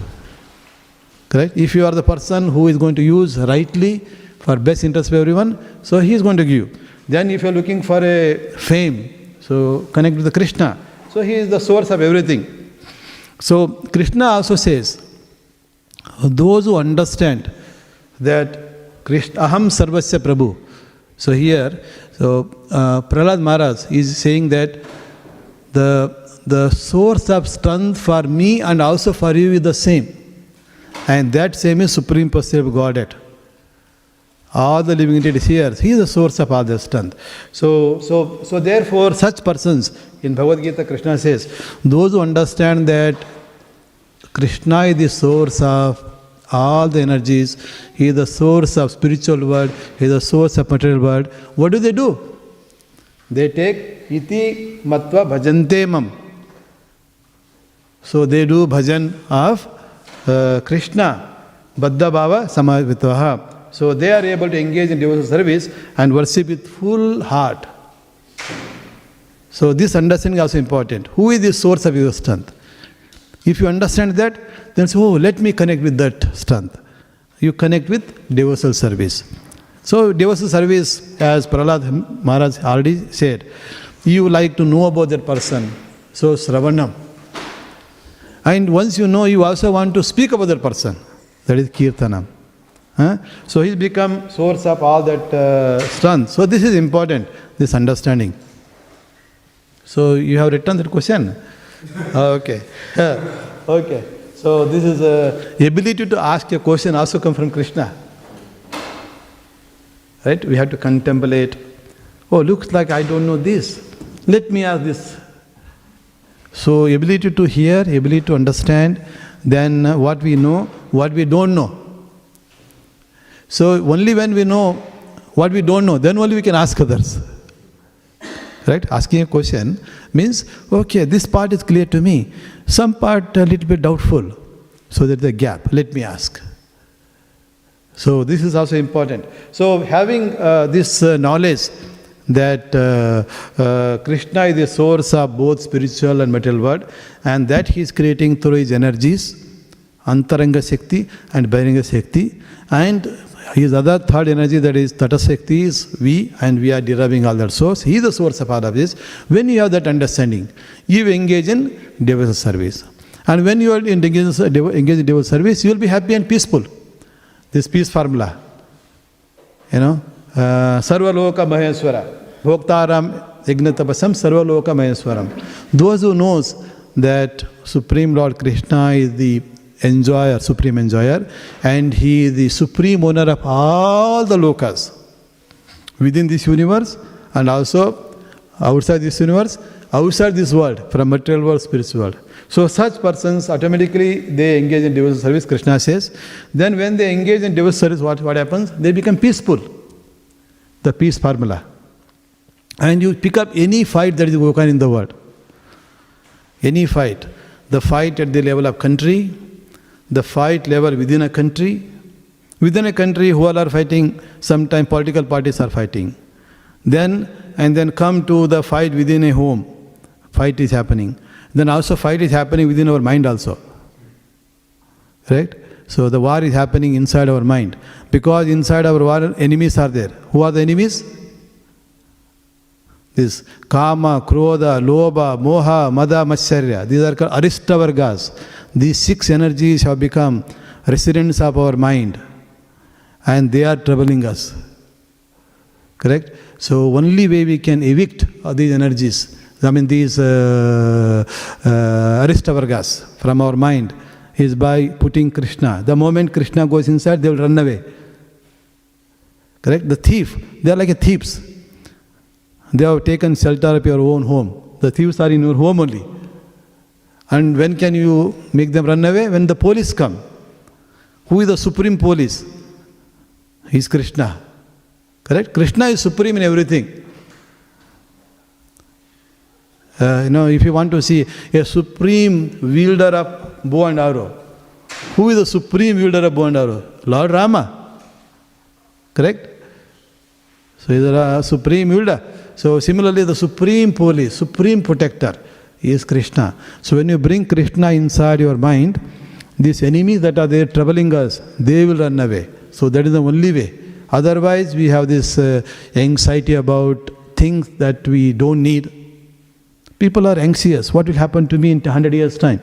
Correct? If you are the person who is going to use rightly for best interest of everyone, so he is going to give. Then if you are looking for a fame, so connect with the Krishna. So he is the source of everything. So Krishna also says, those who understand that Krishna, Aham Sarvasya Prabhu. So here, Prahlad Maharaj is saying that the source of strength for me and also for you is the same. And that same is Supreme Personality of Godhead. All the living entities here, He is the source of all the strength. So therefore, such persons, in Bhagavad Gita, Krishna says, those who understand that Krishna is the source of all the energies, He is the source of spiritual world, He is the source of material world, what do? They take iti matva bhajante mam. So they do bhajan of Krishna, Baddha Bhava Samavitvaha. So they are able to engage in devotional service and worship with full heart. So this understanding is also important. Who is the source of your strength? If you understand that, then say, oh, let me connect with that strength. you connect with devotional service. So devotional service, as Prahlad Maharaj already said, you like to know about that person. So Sravanam. And once you know, you also want to speak about that person. That is Kirtanam. So he's become source of all that strength. So this is important, this understanding. So you have written that question? Okay. Okay. So this is ability to ask a question also come from Krishna. Right? We have to contemplate. Oh, looks like I don't know this. Let me ask this. So ability to hear, ability to understand, then what we know, what we don't know. So only when we know what we don't know, then only we can ask others. Right? Asking a question means, okay, this part is clear to me. Some part a little bit doubtful. So there's a gap. Let me ask. So this is also important. So having this knowledge that Krishna is the source of both spiritual and material world, and that he is creating through his energies, Antaranga Shakti and Bahiranga Shakti, and his other third energy, that is Tata Shakti, is we, and we are deriving all that source. He is the source of all of this. When you have that understanding, you engage in devotional service. And when you are engaged in devotional service, you will be happy and peaceful. This peace formula. Sarva Loka Maheshwara. Bhoktaram Ignatapasam Sarva Loka Maheshwaram. Those who knows that Supreme Lord Krishna is the enjoyer, supreme enjoyer, and he is the supreme owner of all the lokas within this universe and also outside this universe, outside this world, from material world, spiritual world. So such persons automatically they engage in devotional service, Krishna says. Then when they engage in devotional service, what happens? They become peaceful. The peace formula. And you pick up any fight that is going on in the world. Any fight. The fight at the level of country, the fight level within a country. Within a country, who all are fighting, sometimes political parties are fighting. Then come to the fight within a home. Fight is happening. Then also fight is happening within our mind also. Right? So the war is happening inside our mind. Because inside our war, enemies are there. Who are the enemies? This Kama, Krodha, Lobha, Moha, Mada, Matsarya. These are called Arishtavargas. These 6 energies have become residents of our mind. And they are troubling us. Correct? So only way we can evict these energies, these Arishtavargas from our mind, is by putting Krishna. The moment Krishna goes inside, they will run away. Correct? The thief, they are like a thieves. They have taken shelter of your own home. The thieves are in your home only. And when can you make them run away? When the police come. Who is the supreme police? He is Krishna. Correct? Krishna is supreme in everything. If you want to see a supreme wielder of bow and arrow, who is the supreme wielder of bow and arrow? Lord Rama. Correct? So he is a supreme wielder. So similarly, the supreme police, supreme protector is Krishna. So when you bring Krishna inside your mind, these enemies that are there troubling us, they will run away. So that is the only way. Otherwise, we have this anxiety about things that we don't need. People are anxious. What will happen to me in 100 years' time?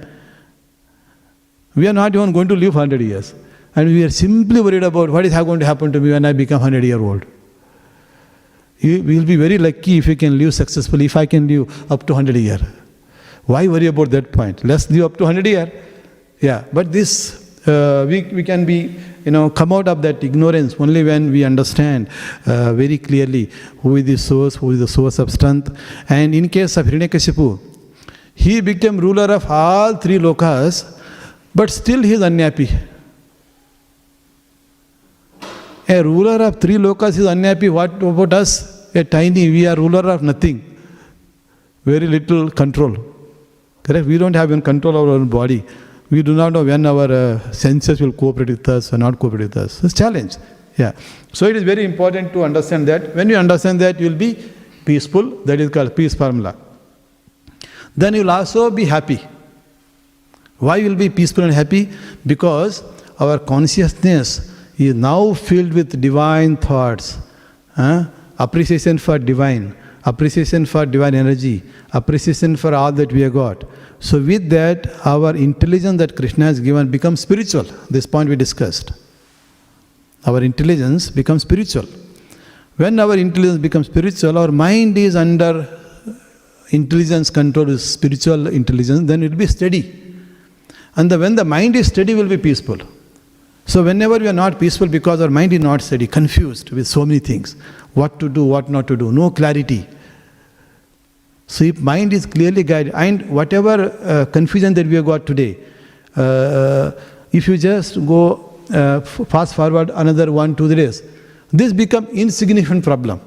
We are not even going to live 100 years. And we are simply worried about what is going to happen to me when I become 100-year-old. You will be very lucky if you can live successfully, if I can live up to 100 years. Why worry about that point? Let's live up to 100 years. Yeah, but this, we can be, come out of that ignorance only when we understand very clearly who is the source of strength. And in case of Hiranyakashipu, he became ruler of all 3 lokas, but still he is unhappy. A ruler of 3 lokas is unhappy. What about us? A tiny, we are ruler of nothing. Very little control. Correct? We don't have any control over our own body. We do not know when our senses will cooperate with us or not cooperate with us. It's a challenge. Yeah. So it is very important to understand that. When you understand that, you will be peaceful. That is called peace formula. Then you will also be happy. Why you will be peaceful and happy? Because our consciousness he is now filled with divine thoughts, appreciation for divine energy, appreciation for all that we have got. So with that, our intelligence that Krishna has given becomes spiritual. This point we discussed. Our intelligence becomes spiritual. When our intelligence becomes spiritual, our mind is under intelligence control, spiritual intelligence, then it will be steady. And when the mind is steady, we will be peaceful. So whenever we are not peaceful because our mind is not steady, confused with so many things, what to do, what not to do, no clarity. So if mind is clearly guided, and whatever confusion that we have got today, if you just go fast forward another 1, 2 days, this becomes insignificant problem.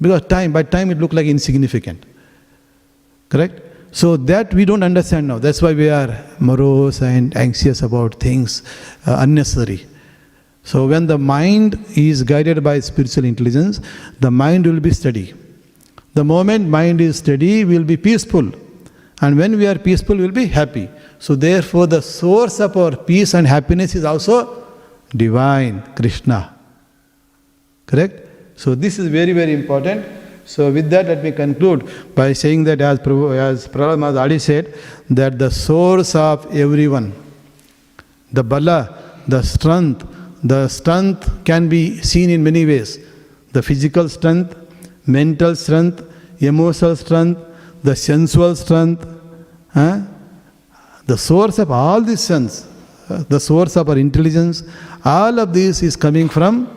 Because by time it looks like insignificant. Correct? So that we don't understand now. That's why we are morose and anxious about things unnecessary. So when the mind is guided by spiritual intelligence, the mind will be steady. The moment mind is steady, we will be peaceful. And when we are peaceful, we will be happy. So therefore, the source of our peace and happiness is also divine, Krishna. Correct? So this is very, very important. So with that, let me conclude by saying that as Prabhupada already said, that the source of everyone, the bala, the strength can be seen in many ways. The physical strength, mental strength, emotional strength, the sensual strength. The source of all these strengths, the source of our intelligence, all of this is coming from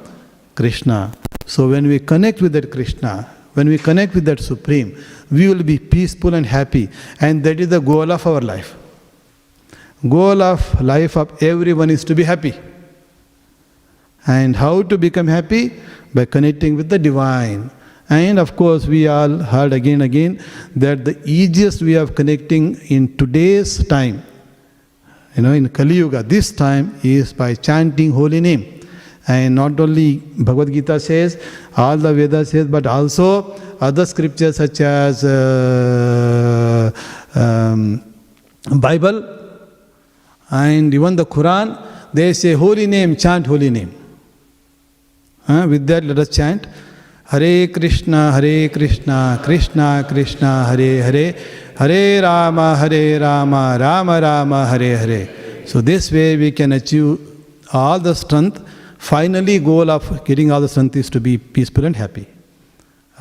Krishna. So when we connect with that Krishna, when we connect with that Supreme, we will be peaceful and happy. And that is the goal of our life. Goal of life of everyone is to be happy. And how to become happy? By connecting with the divine. And of course, we all heard again and again that the easiest way of connecting in today's time, in Kali Yuga, this time is by chanting holy name. And not only Bhagavad Gita says, all the Vedas says, but also other scriptures such as Bible and even the Quran, they say holy name, chant holy name. With that, let us chant Hare Krishna, Krishna Krishna, Hare Hare, Hare Rama, Rama Rama, Hare Hare. So this way we can achieve all the strength. Finally, goal of getting all the strength is to be peaceful and happy.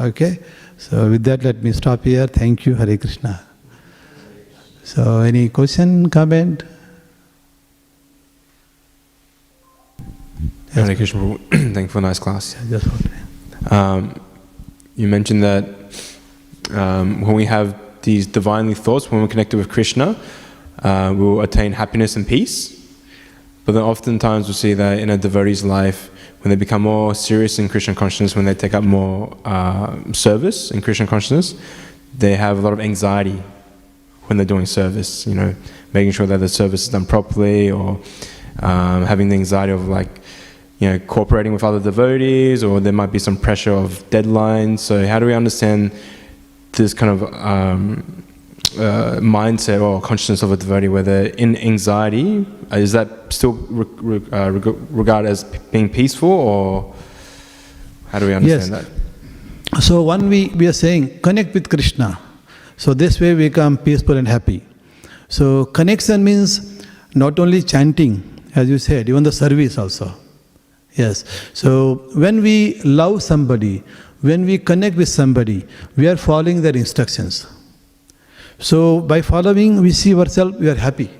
Okay? So with that, let me stop here. Thank you, Hare Krishna. So any question, comment? Yes. Hare Krishna, thank you for a nice class. Yeah, just you mentioned that when we have these divinely thoughts, when we're connected with Krishna, we will attain happiness and peace. But then oftentimes we see that in a devotee's life, when they become more serious in Krishna consciousness, when they take up more service in Krishna consciousness, they have a lot of anxiety when they're doing service, making sure that the service is done properly, or having the anxiety of cooperating with other devotees, or there might be some pressure of deadlines. So how do we understand this kind of mindset or consciousness of a devotee, where they're in anxiety? Is that still regarded as being peaceful, or how do we understand that? So one we are saying, connect with Krishna. So this way we become peaceful and happy. So connection means not only chanting, as you said, even the service also. Yes. So when we love somebody, when we connect with somebody, we are following their instructions. So by following, we see ourselves, we are happy.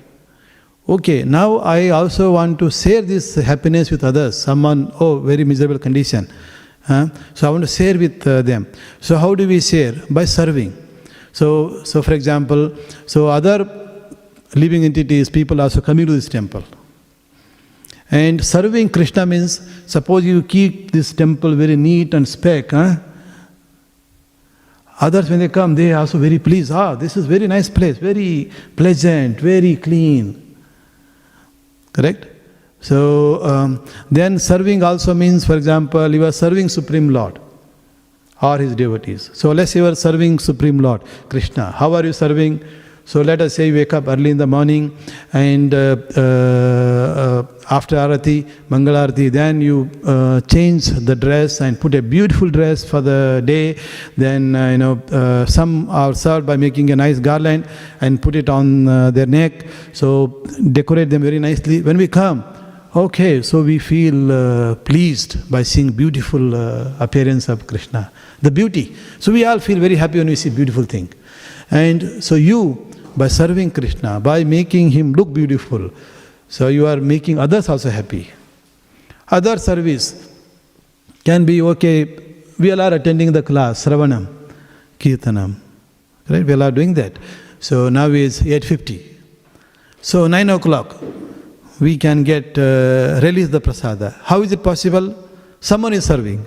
Okay, now I also want to share this happiness with others. Someone, very miserable condition. So I want to share with them. So how do we share? By serving. So for example, other living entities, people also coming to this temple. And serving Krishna means, suppose you keep this temple very neat and speck. Others, when they come, they are also very pleased. This is very nice place, very pleasant, very clean. Correct? So then serving also means, for example, you are serving Supreme Lord or His devotees. So let's say you are serving Supreme Lord, Krishna. How are you serving? So let us say you wake up early in the morning and after Arati, Mangala Arati, then you change the dress and put a beautiful dress for the day. Then, some are served by making a nice garland and put it on their neck. So decorate them very nicely. When we come, okay, so we feel pleased by seeing beautiful appearance of Krishna, the beauty. So we all feel very happy when we see beautiful thing. And so you, by serving Krishna, by making him look beautiful, so you are making others also happy. Other service can be, okay, we all are attending the class, Sravanam, Kirtanam, right? We all are doing that. So now is 8:50. So 9 o'clock, we can get, release the prasada. How is it possible? Someone is serving.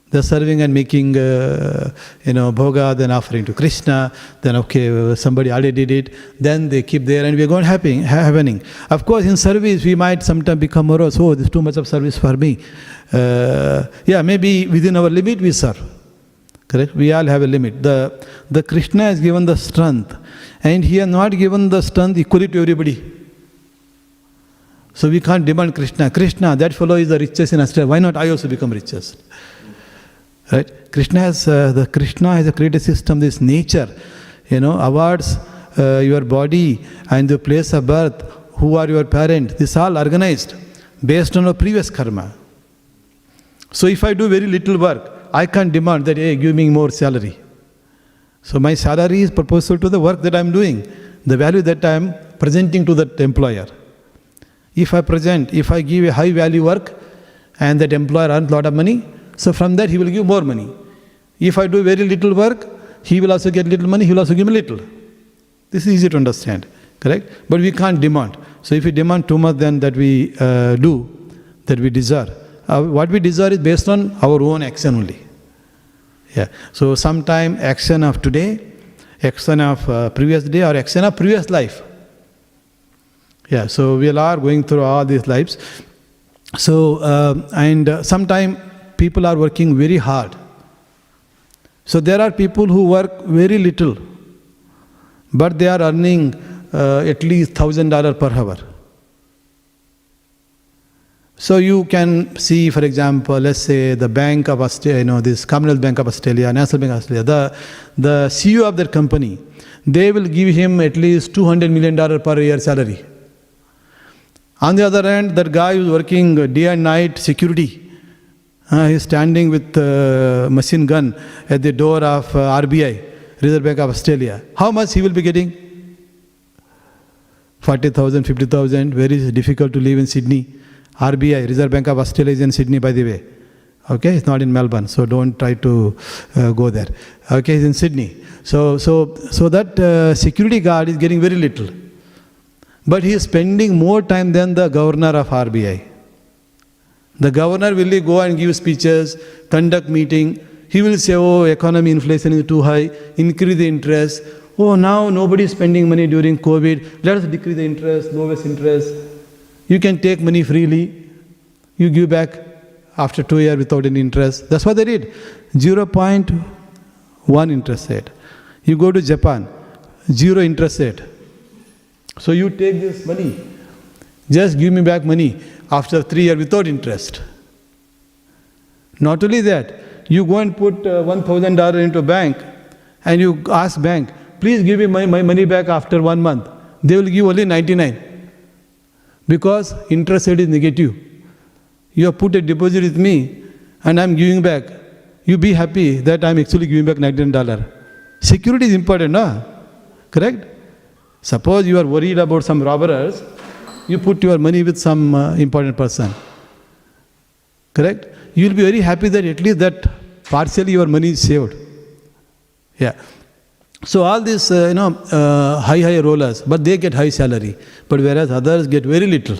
They're serving and making, bhoga, then offering to Krishna. Then, okay, somebody already did it. Then they keep there and we're going happening. Of course, in service, we might sometimes become morose. Oh, this is too much of service for me. Maybe within our limit we serve. Correct? We all have a limit. The Krishna has given the strength. And he has not given the strength equally to everybody. So we can't demand Krishna, that fellow is the richest in Australia. Why not I also become richest? Right? Krishna has created a system, this nature, awards your body and the place of birth, who are your parents, this all organized based on a previous karma. So if I do very little work, I can't demand that, hey, give me more salary. So my salary is proportional to the work that I am doing, the value that I am presenting to that employer. If I give a high value work and that employer earns a lot of money, so from that he will give more money. If I do very little work, he will also get little money, he will also give me little. This is easy to understand, correct? But we can't demand. So if we demand too much then that we that we deserve. What we deserve is based on our own action only. Yeah. So sometime action of today, action of previous day or action of previous life. Yeah, so we are going through all these lives. So, sometimes people are working very hard. So there are people who work very little, but they are earning at least $1,000 per hour. So you can see, for example, let's say the Bank of Australia, this Commonwealth Bank of Australia, National Bank of Australia, the CEO of that company, they will give him at least $200 million per year salary. On the other hand, that guy who is working day and night security, he is standing with a machine gun at the door of RBI, Reserve Bank of Australia. How much he will be getting? 40,000, 50,000, very difficult to live in Sydney. RBI, Reserve Bank of Australia, is in Sydney, by the way. Okay, it's not in Melbourne, so don't try to go there. Okay, it's in Sydney. So that security guard is getting very little. But he is spending more time than the governor of RBI. The governor will go and give speeches, conduct meeting. He will say, oh, economy inflation is too high, increase the interest. Oh, now nobody is spending money during COVID. Let us decrease the interest, lowest interest. You can take money freely. You give back after 2 years without any interest. That's what they did. 0.1 interest rate. You go to Japan, 0 interest rate. So you take this money, just give me back money after 3 years without interest. Not only that, you go and put $1,000 into a bank and you ask bank, please give me my money back after 1 month. They will give only 99 because interest rate is negative. You have put a deposit with me and I am giving back. You be happy that I am actually giving back $99. Security is important, no? Correct? Suppose you are worried about some robbers, you put your money with some important person. Correct? You will be very happy that at least that partially your money is saved. Yeah. So all these, high rollers, but they get high salary. But whereas others get very little.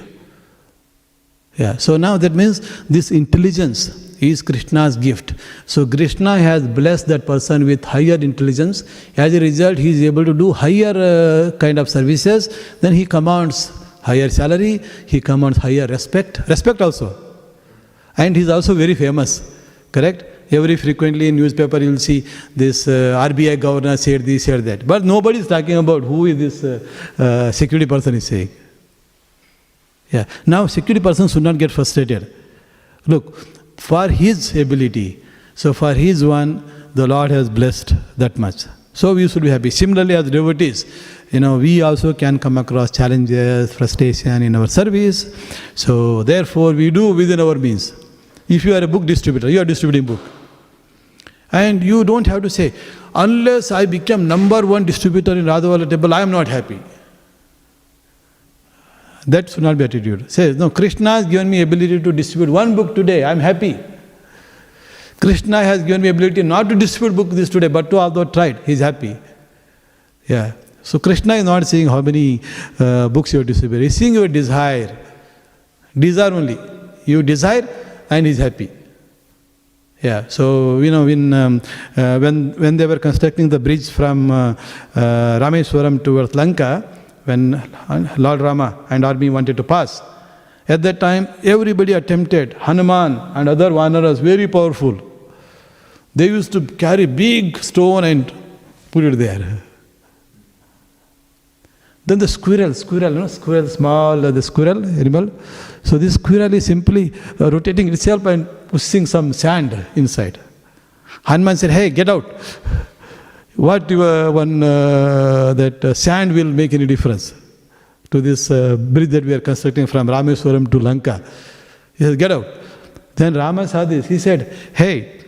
Yeah. So now that means this intelligence is Krishna's gift. So Krishna has blessed that person with higher intelligence. As a result, he is able to do higher kind of services. Then he commands higher salary. He commands higher respect. Respect also. And he is also very famous. Correct? Every frequently in newspaper you will see this RBI governor said this, said that. But nobody is talking about who is this security person is saying. Yeah. Now security person should not get frustrated. Look, for his ability, so for his one, the Lord has blessed that much. So we should be happy. Similarly, as devotees, we also can come across challenges, frustration in our service. So therefore, we do within our means. If you are a book distributor, you are distributing book. And you don't have to say, unless I become number one distributor in Radhavala temple, I am not happy. That should not be attitude. Say, no, Krishna has given me ability to distribute one book today, I am happy. Krishna has given me ability not to distribute book this today, but to although tried, he is happy. Yeah. So Krishna is not saying how many books you distribute. He is seeing your desire. Desire only. You desire and he is happy. Yeah. So when they were constructing the bridge from Rameswaram towards Lanka, when Lord Rama and army wanted to pass, at that time everybody attempted. Hanuman and other Vanaras, very powerful. They used to carry big stone and put it there. Then the squirrel, small, the squirrel animal. So this squirrel is simply rotating itself and pushing some sand inside. Hanuman said, hey, get out. What that sand will make any difference to this bridge that we are constructing from Rameswaram to Lanka? He said, get out. Then Rama saw this. He said, hey,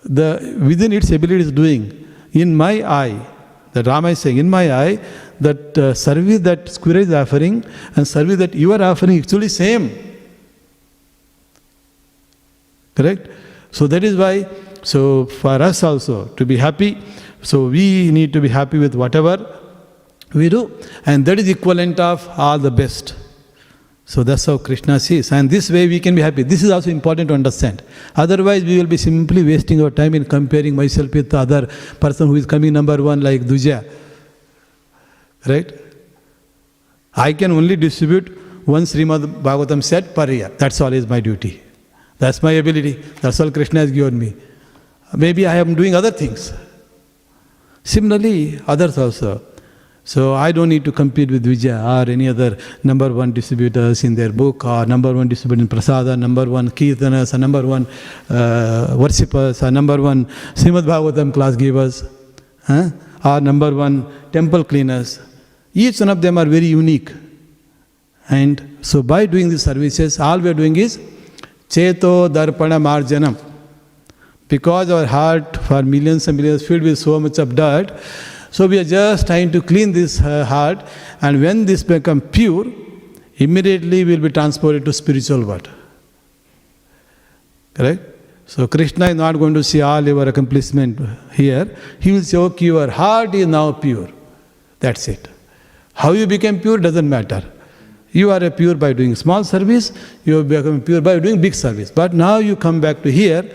within its ability is doing, in my eye, that Rama is saying, in my eye, that service that squirrel is offering and service that you are offering actually same. Correct? So that is why, so for us also to be happy, so we need to be happy with whatever we do, and that is equivalent of all the best. So that's how Krishna sees, and this way we can be happy. This is also important to understand. Otherwise we will be simply wasting our time in comparing myself with the other person who is coming number one like Duja. Right? I can only distribute one Śrīmad Bhāgavatam set per year. That's all is my duty. That's my ability. That's all Krishna has given me. Maybe I am doing other things. Similarly, others also. So I don't need to compete with Vijaya or any other number one distributors in their book, or number one distributor in Prasada, number one Kirtanas, or number one worshippers, or number one Śrīmad Bhāgavatam class givers, or number one temple cleaners. Each one of them are very unique. And so by doing these services, all we are doing is Cheto Darpana Marjanam. Because our heart for millions and millions filled with so much of dirt, so we are just trying to clean this heart, and when this becomes pure, immediately we will be transported to spiritual world. Correct? So Krishna is not going to see all your accomplishment here. He will say, okay, your heart is now pure. That's it. How you became pure doesn't matter. You are a pure by doing small service, you become pure by doing big service. But now you come back to here,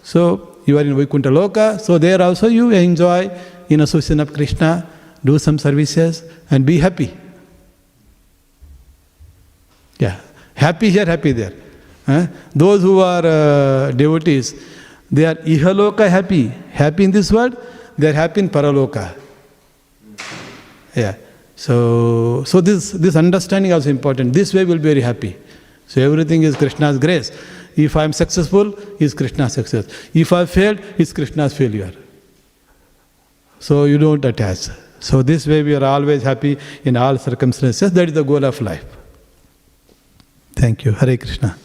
so you are in Vaikuntha Loka, so there also you enjoy in association of Krishna, do some services and be happy. Yeah, happy here, happy there. Those who are devotees, they are ihaloka happy. Happy in this world, they are happy in paraloka. Yeah. So this understanding is also important. This way we will be very happy. So everything is Krishna's grace. If I am successful, is Krishna's success. If I failed, is Krishna's failure. So you don't attach. So this way we are always happy in all circumstances. That is the goal of life. Thank you. Hare Krishna.